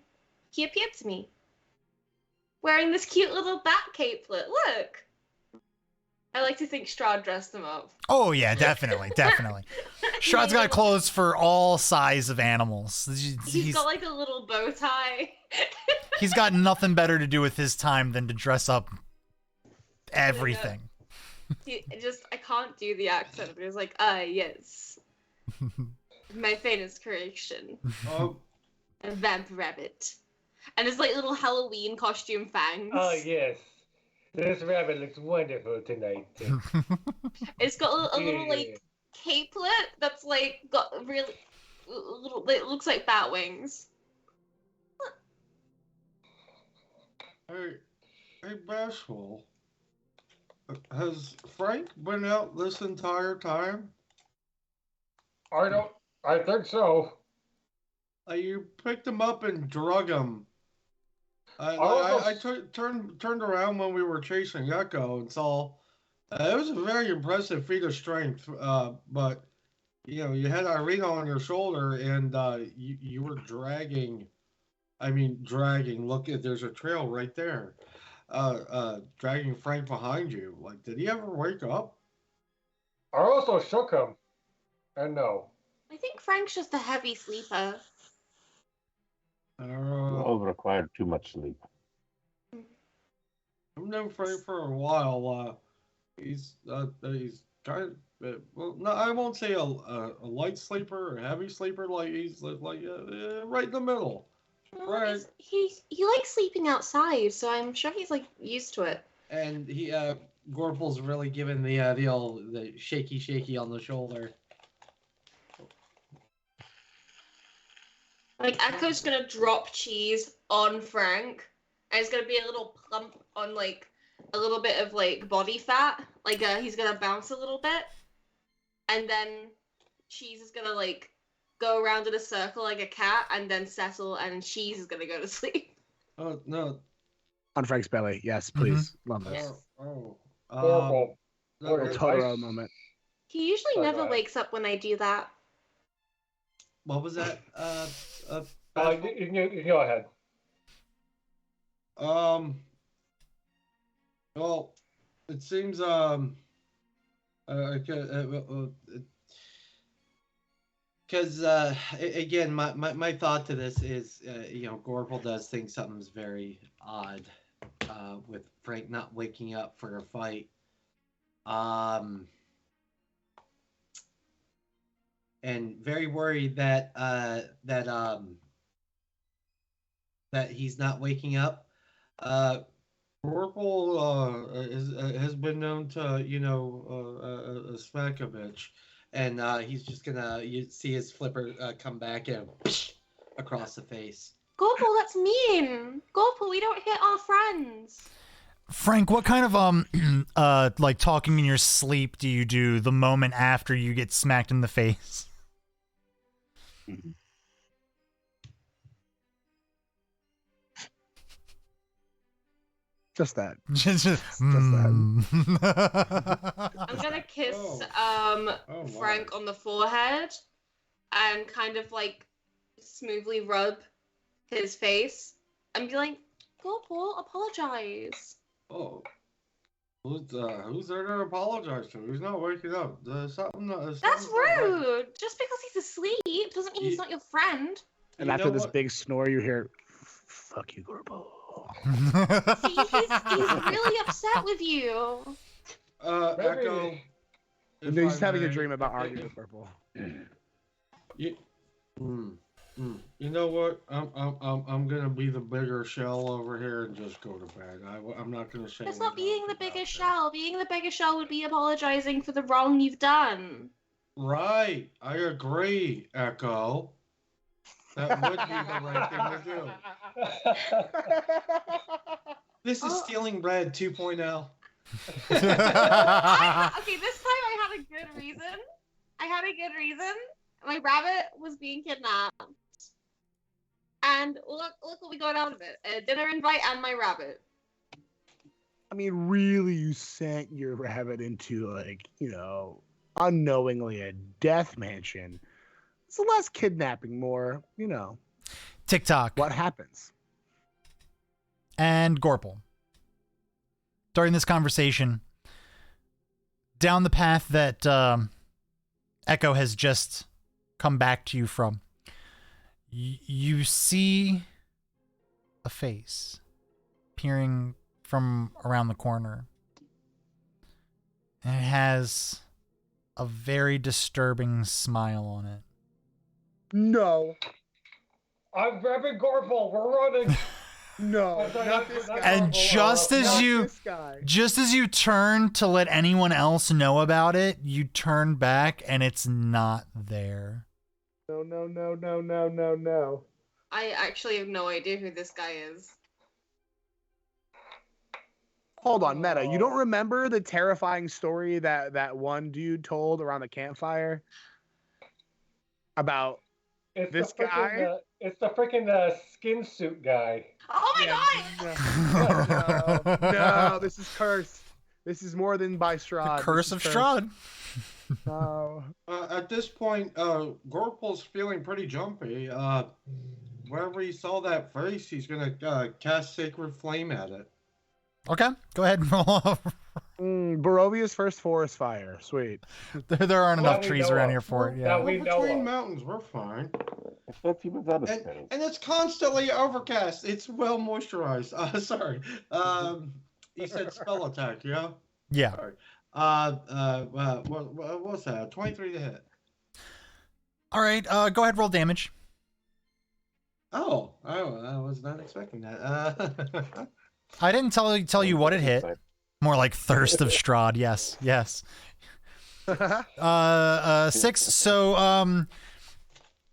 Speaker 5: he appeared to me, wearing this cute little bat capelet. Look. I like to think Strahd dressed him up.
Speaker 1: Oh yeah, definitely, definitely. Strahd's got clothes for all size of animals.
Speaker 5: He's got like a little bow tie.
Speaker 1: He's got nothing better to do with his time than to dress up everything.
Speaker 5: I can't do the accent, but it's like, yes. My famous creation.
Speaker 6: Oh,
Speaker 5: A vamp rabbit. And his like little Halloween costume fangs.
Speaker 4: Oh, yes. This rabbit looks wonderful tonight.
Speaker 5: It's got a little like capelet that's like got really little. It looks like bat wings.
Speaker 6: hey, Bashful. Has Frank been out this entire time?
Speaker 4: I think so.
Speaker 6: You picked him up and drug him. I turned around when we were chasing Echo and saw it was a very impressive feat of strength. But you had Irina on your shoulder and you were dragging. I mean, dragging. Look, there's a trail right there. Dragging Frank behind you. Like, did he ever wake up?
Speaker 4: I also shook him. And no.
Speaker 5: I think Frank's just a heavy sleeper.
Speaker 3: You all required too much sleep.
Speaker 6: I've known Frank for a while. He's kind of well. No, I won't say a light sleeper or a heavy sleeper. Like he's like right in the middle.
Speaker 5: Well,
Speaker 6: Right.
Speaker 5: he likes sleeping outside, so I'm sure he's like used to it.
Speaker 7: and he Gorple's really giving the old shaky on the shoulder.
Speaker 5: Like Echo's gonna drop cheese on Frank, and it's gonna be a little plump on like a little bit of like body fat. Like he's gonna bounce a little bit, and then cheese is gonna like go around in a circle like a cat, and then settle, and cheese is gonna go to sleep.
Speaker 6: Oh no.
Speaker 2: On Frank's belly. Yes, please. Love this.
Speaker 5: Yes.
Speaker 4: Horrible.
Speaker 2: Little Totoro moment.
Speaker 5: He usually
Speaker 4: Sorry,
Speaker 5: never
Speaker 4: guys.
Speaker 5: wakes up when I do that.
Speaker 7: What was that?
Speaker 4: You can go ahead.
Speaker 6: Well, it seems because again, my thought to this is, Gorple does think something's very odd with Frank not waking up for a fight. And very worried that that he's not waking up. Gorple has been known to smack a bitch, and he's just gonna see his flipper come back and across the face.
Speaker 5: Gorple, that's mean. Gorple, we don't hit our friends.
Speaker 1: Frank, what kind of like talking in your sleep do you do the moment after you get smacked in the face?
Speaker 2: Just that.
Speaker 1: Just
Speaker 2: that.
Speaker 5: I'm gonna kiss
Speaker 6: Oh,
Speaker 5: Frank on the forehead and kind of like smoothly rub his face and be like, Gorple, apologize.
Speaker 6: Oh, who's there to apologize to? He's not waking up.
Speaker 5: That's
Speaker 6: Something's not
Speaker 5: rude. Just because he's asleep doesn't mean he's not your friend.
Speaker 2: And after this big snore, you hear, "Fuck you, Gorple."
Speaker 5: See, he's really upset with you.
Speaker 6: Echo.
Speaker 2: And he's having a dream about arguing with Gorple.
Speaker 6: You know what? I'm gonna be the bigger shell over here and just go to bed. I'm not gonna say.
Speaker 5: It's not being the biggest shell. Being the biggest shell would be apologizing for the wrong you've done.
Speaker 6: Right, I agree, Echo. That would be the right thing to do. This is stealing bread 2.0.
Speaker 5: Okay, this time I had a good reason. My rabbit was being kidnapped. And look what we got out of it. A dinner invite and my rabbit.
Speaker 2: I mean, really, you sent your rabbit into, unknowingly a death mansion. It's less kidnapping, more,
Speaker 1: TikTok.
Speaker 2: what happens.
Speaker 1: And Gorple. During this conversation, down the path that Echo has just come back to you from, you see a face peering from around the corner. And it has a very disturbing smile on it.
Speaker 2: No.
Speaker 4: I'm grabbing Gorple. We're running.
Speaker 2: No. Not this guy.
Speaker 1: And just as you turn to let anyone else know about it, you turn back and it's not there.
Speaker 2: No.
Speaker 5: I actually have no idea who this guy is.
Speaker 2: Hold on, Meta. You don't remember the terrifying story that one dude told around the campfire about this guy?
Speaker 4: It's the freaking skin suit guy.
Speaker 5: Oh my god!
Speaker 2: No, this is cursed. This is more than by Strahd.
Speaker 1: The curse of Strahd.
Speaker 2: No.
Speaker 6: At this point, Gorple's feeling pretty jumpy. Wherever he saw that face, he's gonna cast Sacred Flame at it.
Speaker 1: Okay, go ahead and roll off.
Speaker 2: Barovia's first forest fire. Sweet.
Speaker 1: There aren't enough
Speaker 4: we
Speaker 1: trees
Speaker 4: know
Speaker 1: around
Speaker 4: of.
Speaker 1: here for it.
Speaker 4: That
Speaker 1: Yeah.
Speaker 4: we know
Speaker 6: Between
Speaker 4: of.
Speaker 6: mountains, we're fine.
Speaker 3: If that's even out of
Speaker 6: And,
Speaker 3: spinning.
Speaker 6: and it's constantly overcast. It's well moisturized. Sorry. You said spell attack, yeah?
Speaker 1: Yeah.
Speaker 6: Sorry. What's that? 23 to hit.
Speaker 1: All right. Go ahead. Roll damage.
Speaker 6: Oh, I was not expecting that.
Speaker 1: I didn't tell you what it hit. More like Thirst of Strahd. Yes. 6. So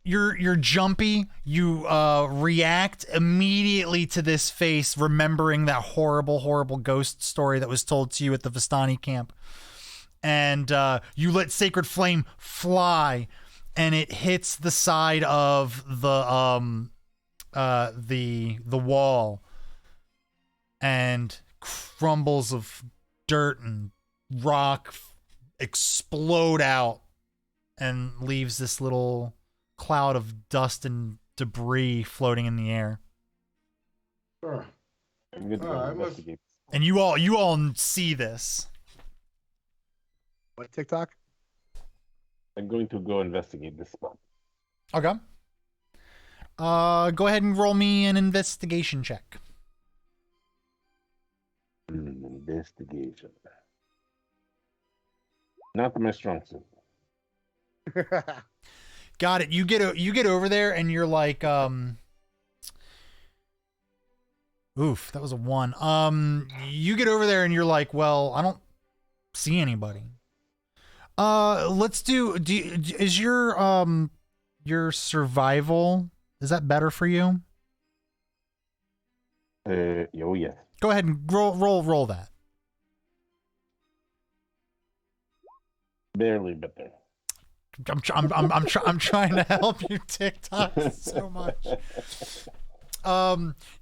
Speaker 1: you're jumpy. You react immediately to this face, remembering that horrible ghost story that was told to you at the Vistani camp. And you let Sacred Flame fly, and it hits the side of the wall, and crumbles of dirt and rock explode out and leaves this little cloud of dust and debris floating in the air.
Speaker 6: Sure.
Speaker 3: I'm going to
Speaker 6: All
Speaker 3: go
Speaker 6: right,
Speaker 3: investigate.
Speaker 1: And you all see this.
Speaker 2: What TikTok?
Speaker 3: I'm going to go investigate this spot.
Speaker 1: Okay. Go ahead and roll me an investigation check.
Speaker 3: Investigation. Not my strong suit.
Speaker 1: Got it. You get over there and you're like, oof, that was a 1. You get over there and you're like, well, I don't see anybody. Let's is your survival, is that better for you?
Speaker 3: Oh yes.
Speaker 1: Go ahead and roll that.
Speaker 3: Barely better.
Speaker 1: I'm trying to help you, TikTok, so much.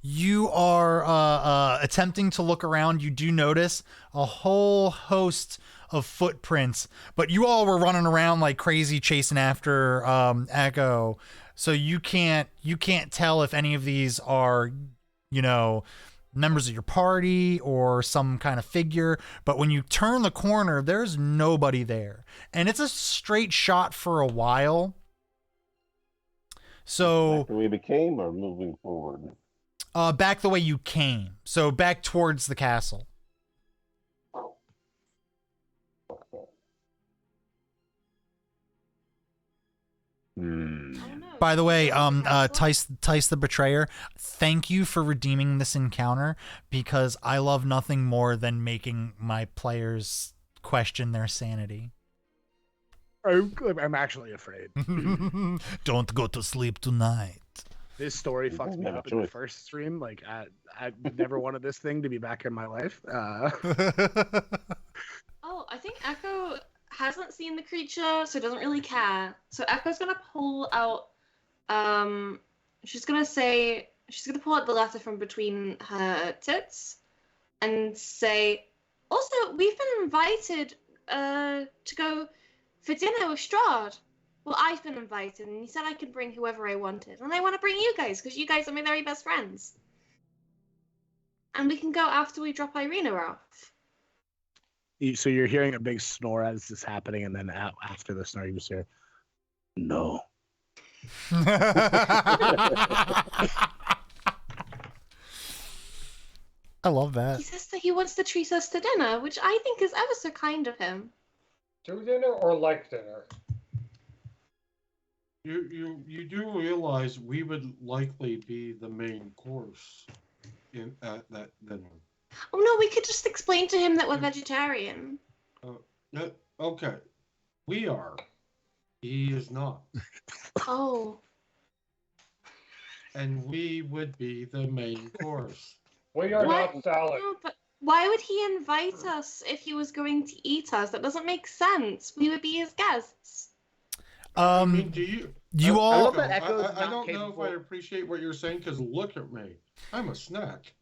Speaker 1: You are attempting to look around. You do notice a whole host of footprints, but you all were running around like crazy chasing after Echo, so you can't tell if any of these are, members of your party or some kind of figure. But when you turn the corner, there's nobody there, and it's a straight shot for a while. So
Speaker 3: back the way we came, or moving forward?
Speaker 1: Back the way you came, so back towards the castle. By the way, Tice the Betrayer, thank you for redeeming this encounter, because I love nothing more than making my players question their sanity.
Speaker 2: I'm actually afraid.
Speaker 1: Don't go to sleep tonight.
Speaker 2: This story fucked me up in the first stream. Like, I never wanted this thing to be back in my life.
Speaker 5: Oh, I think Echo hasn't seen the creature, so doesn't really care. So Echo's gonna pull out. She's gonna pull out the letter from between her tits, and say, "Also, we've been invited to go for dinner with Strahd. Well, I've been invited, and he said I could bring whoever I wanted, and I want to bring you guys because you guys are my very best friends. And we can go after we drop Irina off."
Speaker 2: So you're hearing a big snore as this is happening, and then after the snore, you just hear, "No."
Speaker 1: I love that.
Speaker 5: He says that he wants to treat us to dinner, which I think is ever so kind of him.
Speaker 4: To dinner or like dinner?
Speaker 6: You do realize we would likely be the main course at that dinner.
Speaker 5: Oh no, we could just explain to him that we're vegetarian.
Speaker 6: Okay, we are. He is not.
Speaker 5: Oh.
Speaker 6: And we would be the main course.
Speaker 4: We are not salad.
Speaker 5: No, but why would he invite us if he was going to eat us? That doesn't make sense. We would be his guests.
Speaker 6: I mean, do you?
Speaker 1: You all.
Speaker 6: I don't know if I appreciate what you're saying, because look at me. I'm a snack.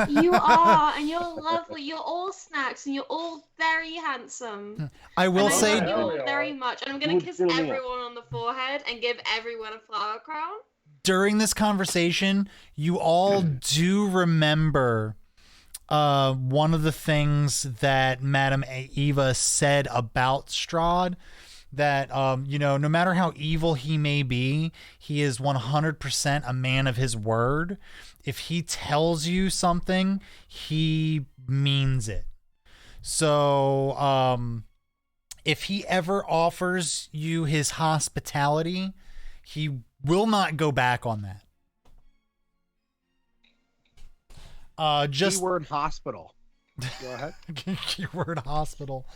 Speaker 5: You are, and you're lovely. You're all snacks, and you're all very handsome.
Speaker 1: I will
Speaker 5: and
Speaker 1: say,
Speaker 5: I love you all very much. And I'm gonna kiss everyone on the forehead and give everyone a flower crown.
Speaker 1: during this conversation, you all do remember one of the things that Madame Eva said about Strahd. That, no matter how evil he may be, he is 100% a man of his word. If he tells you something, he means it. So, if he ever offers you his hospitality, he will not go back on that. Just
Speaker 2: keyword hospital. Go ahead.
Speaker 1: Keyword hospital.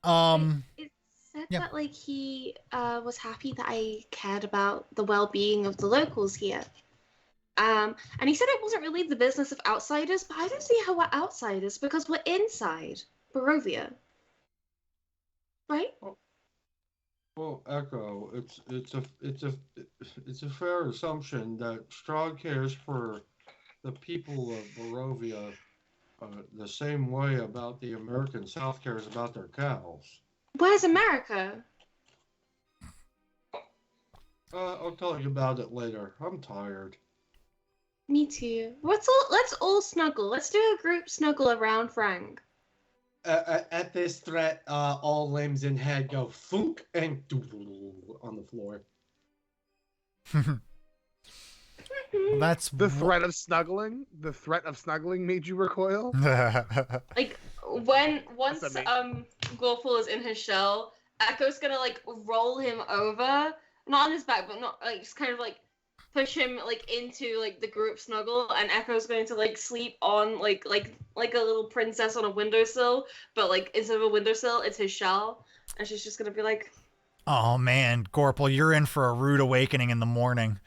Speaker 5: It said that like he was happy that I cared about the well-being of the locals here. And he said it wasn't really the business of outsiders, but I don't see how we're outsiders because we're inside Barovia. Right?
Speaker 6: Well, Echo, it's a fair assumption that Strahd cares for the people of Barovia the same way about the American South cares about their cows.
Speaker 5: Where's America?
Speaker 6: I'll tell you about it later. I'm tired.
Speaker 5: Me too. Let's all snuggle. Let's do a group snuggle around Frank.
Speaker 6: At this threat, all limbs and head go thunk and on the floor.
Speaker 1: That's
Speaker 2: The threat of snuggling. The threat of snuggling made you recoil.
Speaker 5: Like once
Speaker 2: That's amazing.
Speaker 5: Glorful is in his shell, Echo's gonna like roll him over, not on his back, but not like just kind of like push him like into like the group snuggle, and Echo's going to like sleep on like a little princess on a windowsill, but like instead of a windowsill, it's his shell, and she's just gonna be like,
Speaker 1: Oh man, Gorple, you're in for a rude awakening in the morning.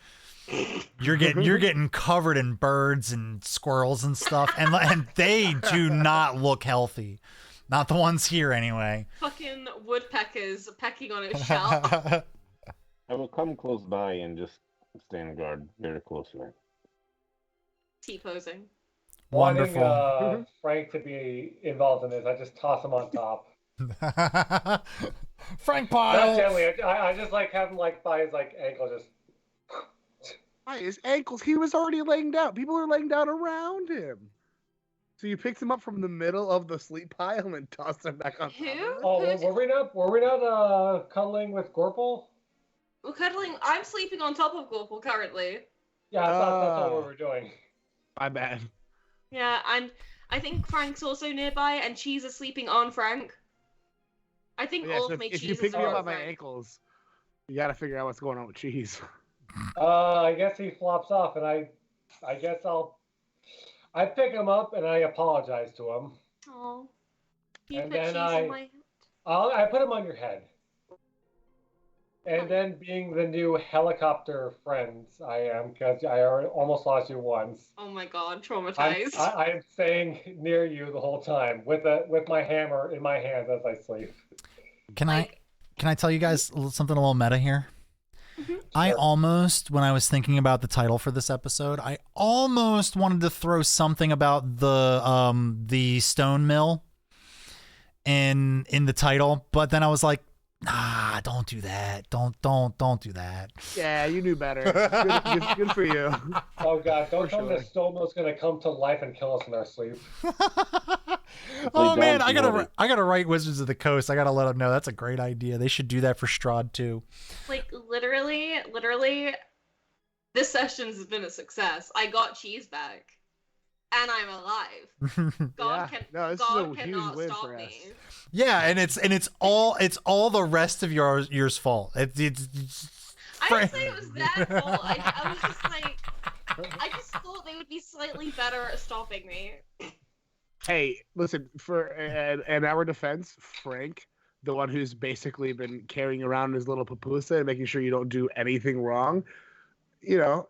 Speaker 1: You're getting covered in birds and squirrels and stuff, and they do not look healthy. Not the ones here, anyway.
Speaker 5: fucking woodpeckers pecking on his shell.
Speaker 3: I will come close by and just stand guard very closely.
Speaker 5: T-posing.
Speaker 1: Wonderful.
Speaker 4: Wanting Frank to be involved in this, I just toss him on top.
Speaker 1: Frank
Speaker 4: Not
Speaker 1: Pyle.
Speaker 4: gently. I just like have him like by his like ankle, just.
Speaker 2: Why, his ankles? He was already laying down. People are laying down around him. So you picked him up from the middle of the sleep pile and tossed him back on top of
Speaker 5: Who?
Speaker 2: it?
Speaker 4: Oh,
Speaker 5: Who's-
Speaker 4: were we not cuddling with Gorple?
Speaker 5: We're cuddling. I'm sleeping on top of Glorful currently.
Speaker 4: Yeah, I thought that's
Speaker 2: Oh.
Speaker 4: what we were doing.
Speaker 2: My bad.
Speaker 5: Yeah, and I think Frank's also nearby, and Cheese is sleeping on Frank. I think
Speaker 2: Yeah,
Speaker 5: all
Speaker 2: so
Speaker 5: of my
Speaker 2: if
Speaker 5: cheese
Speaker 2: you pick
Speaker 5: is
Speaker 2: me up
Speaker 5: on
Speaker 2: by my
Speaker 5: Frank.
Speaker 2: ankles, you gotta figure out what's going on with Cheese.
Speaker 4: I guess he flops off, and I guess I pick him up and I apologize to him.
Speaker 5: Oh, you
Speaker 4: And
Speaker 5: put
Speaker 4: then
Speaker 5: cheese
Speaker 4: I-
Speaker 5: in my.
Speaker 4: I put him on your head. And then, being the new helicopter friends I am, because I almost lost you once,
Speaker 5: Oh my god,
Speaker 4: I'm,
Speaker 5: traumatized.
Speaker 4: I'm staying near you the whole time with my hammer in my hands as I sleep.
Speaker 1: Can
Speaker 5: Like-
Speaker 1: I tell you guys something a little meta here?
Speaker 5: Mhm.
Speaker 1: I almost, when I was thinking about the title for this episode, I almost wanted to throw something about the stone mill in the title, but then I was like, nah, don't do that. Don't do that.
Speaker 2: Yeah, you knew better. Good for you.
Speaker 4: Oh god, don't tell me
Speaker 2: sure.
Speaker 4: the Stomos gonna come to life and kill us in our sleep.
Speaker 1: Oh man,
Speaker 3: down to
Speaker 1: I gotta write Wizards of the Coast. I gotta let them know that's a great idea. They should do that for Strahd too.
Speaker 5: Like literally, this session's been a success. I got cheese back, and I'm alive. God
Speaker 2: this is
Speaker 5: God
Speaker 2: a huge
Speaker 5: cannot
Speaker 2: win
Speaker 5: stop
Speaker 2: for us.
Speaker 5: me.
Speaker 1: Yeah, and it's all the rest of yours fault. It's
Speaker 5: I didn't say it was their fault. I was just like, I just thought they would be slightly better at stopping me.
Speaker 2: Hey, listen, in our defense, Frank, the one who's basically been carrying around his little papusa and making sure you don't do anything wrong,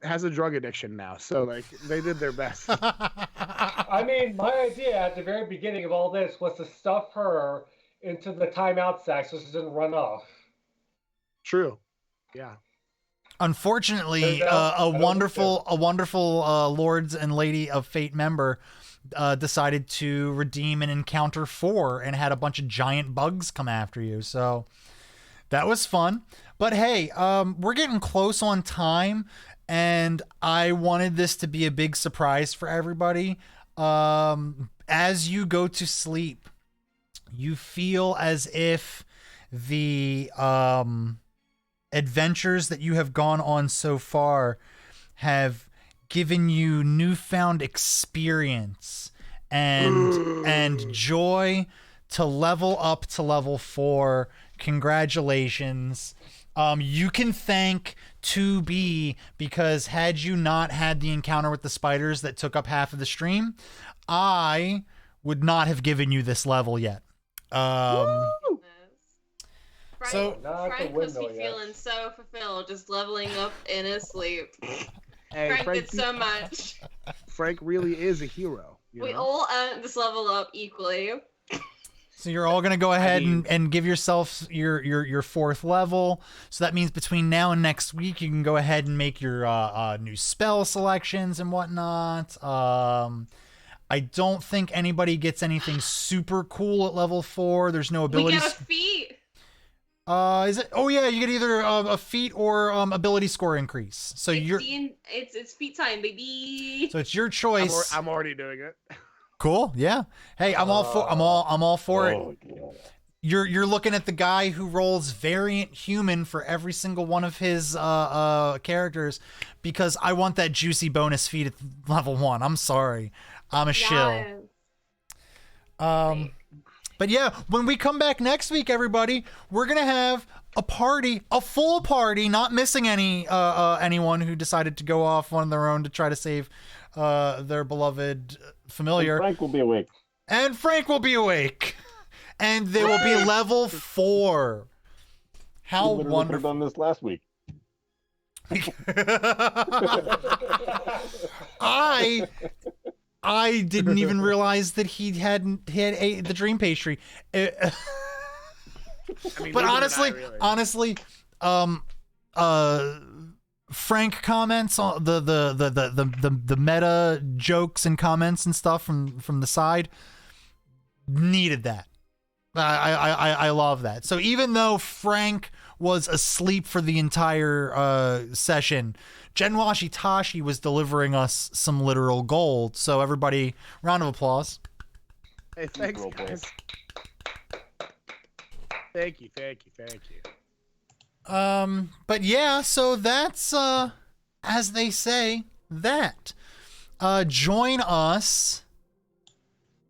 Speaker 2: has a drug addiction now. So, like, they did their best.
Speaker 4: I mean, my idea at the very beginning of all this was to stuff her into the timeout sack so she doesn't run off.
Speaker 2: True. Yeah.
Speaker 1: Unfortunately,
Speaker 4: Turns out,
Speaker 1: a
Speaker 4: I don't
Speaker 1: wonderful Lords and Lady of Fate member decided to redeem an encounter 4 and had a bunch of giant bugs come after you. So that was fun. But hey, we're getting close on time, and I wanted this to be a big surprise for everybody. As you go to sleep, you feel as if the adventures that you have gone on so far have given you newfound experience and joy to level up to level 4. Congratulations. You can thank 2B, because had you not had the encounter with the spiders that took up half of the stream, I would not have given you this level yet. So-
Speaker 4: Not the
Speaker 5: Frank must be
Speaker 4: windmill yet.
Speaker 5: feeling so fulfilled just leveling up in his sleep.
Speaker 2: Hey,
Speaker 5: Frank did so much.
Speaker 2: Frank really is a hero.
Speaker 5: We all earned this level up equally.
Speaker 1: So you're all gonna go ahead
Speaker 2: mean-
Speaker 1: and give yourself your 4th level. So that means between now and next week, you can go ahead and make your new spell selections and whatnot. I don't think anybody gets anything super cool at level 4. There's no
Speaker 5: We
Speaker 1: abilities.
Speaker 5: get a feat.
Speaker 1: Is it? Oh yeah, you get either a feat or ability score increase. So
Speaker 5: It's feet time, baby.
Speaker 1: So it's your choice.
Speaker 2: I'm already doing it.
Speaker 1: Cool. Yeah. Hey, I'm all for it.
Speaker 3: Oh, God.
Speaker 1: You're looking at the guy who rolls variant human for every single one of his characters, because I want that juicy bonus feat at level 1. I'm sorry, I'm a shill. But yeah, when we come back next week, everybody, we're gonna have a full party, not missing anyone who decided to go off on their own to try to save their beloved familiar.
Speaker 3: And Frank will be awake.
Speaker 1: And they will be level 4. How wonderful!
Speaker 3: Done this last week.
Speaker 1: I didn't even realize that he had ate the dream pastry. But honestly, Frank comments on the meta jokes and comments and stuff from the side needed that. I love that. So even though Frank was asleep for the entire session, Genwashi Tashi was delivering us some literal gold. So everybody, round of applause.
Speaker 2: Hey, thanks, guys. Thank you.
Speaker 1: But yeah, so that's as they say, that. Join us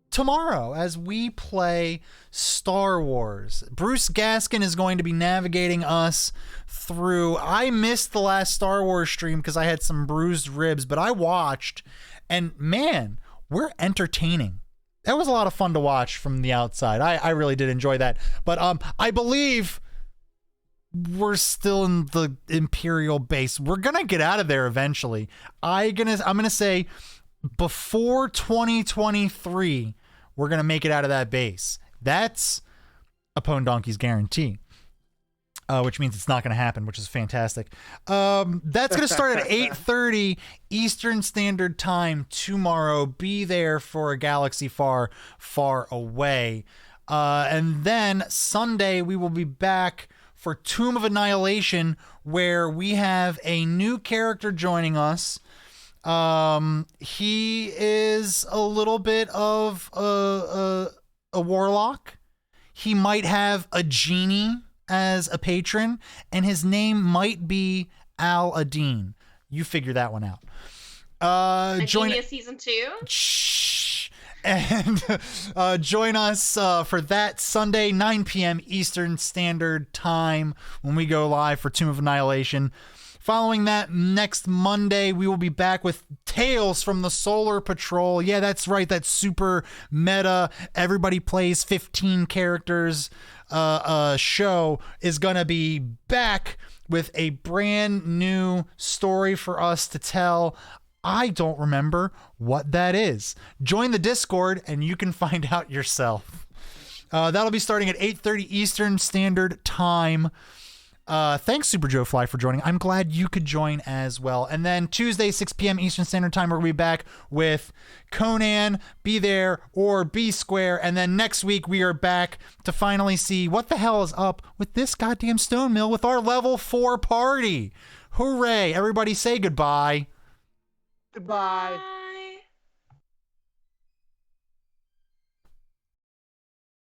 Speaker 1: tomorrow as we play Star Wars. Bruce Gaskin is going to be navigating us through. I missed the last Star Wars stream because I had some bruised ribs, but I watched, and man, we're entertaining. That was a lot of fun to watch from the outside. I really did enjoy that. But I believe we're still in the Imperial base. We're gonna get out of there eventually. I'm gonna say before 2023, we're gonna make it out of that base. That's a Pwn Donkey's guarantee. Which means it's not going to happen, which is fantastic. That's going to start at 8:30 Eastern Standard Time tomorrow. Be there for a galaxy far, far away. And then Sunday, we will be back for Tomb of Annihilation, where we have a new character joining us. He is a little bit of a warlock. He might have a genie as a patron, and his name might be Al-Adin. You figure that one out. Join
Speaker 5: us season 2.
Speaker 1: Shh. And join us for that Sunday, 9 p.m. Eastern Standard Time, when we go live for Tomb of Annihilation. Following that, next Monday, we will be back with Tales from the Solar Patrol. Yeah, that's right. That super meta, everybody plays 15 characters show is going to be back with a brand new story for us to tell. I don't remember what that is. Join the Discord and you can find out yourself. That'll be starting at 8:30 Eastern Standard Time. Thanks, Super Joe Fly, for joining. I'm glad you could join as well. And then Tuesday, 6 p.m. Eastern Standard Time, we'll be back with Conan, Be There or Be Square. And then next week, we are back to finally see what the hell is up with this goddamn stone mill with our level 4 party. Hooray. Everybody say goodbye.
Speaker 2: Goodbye.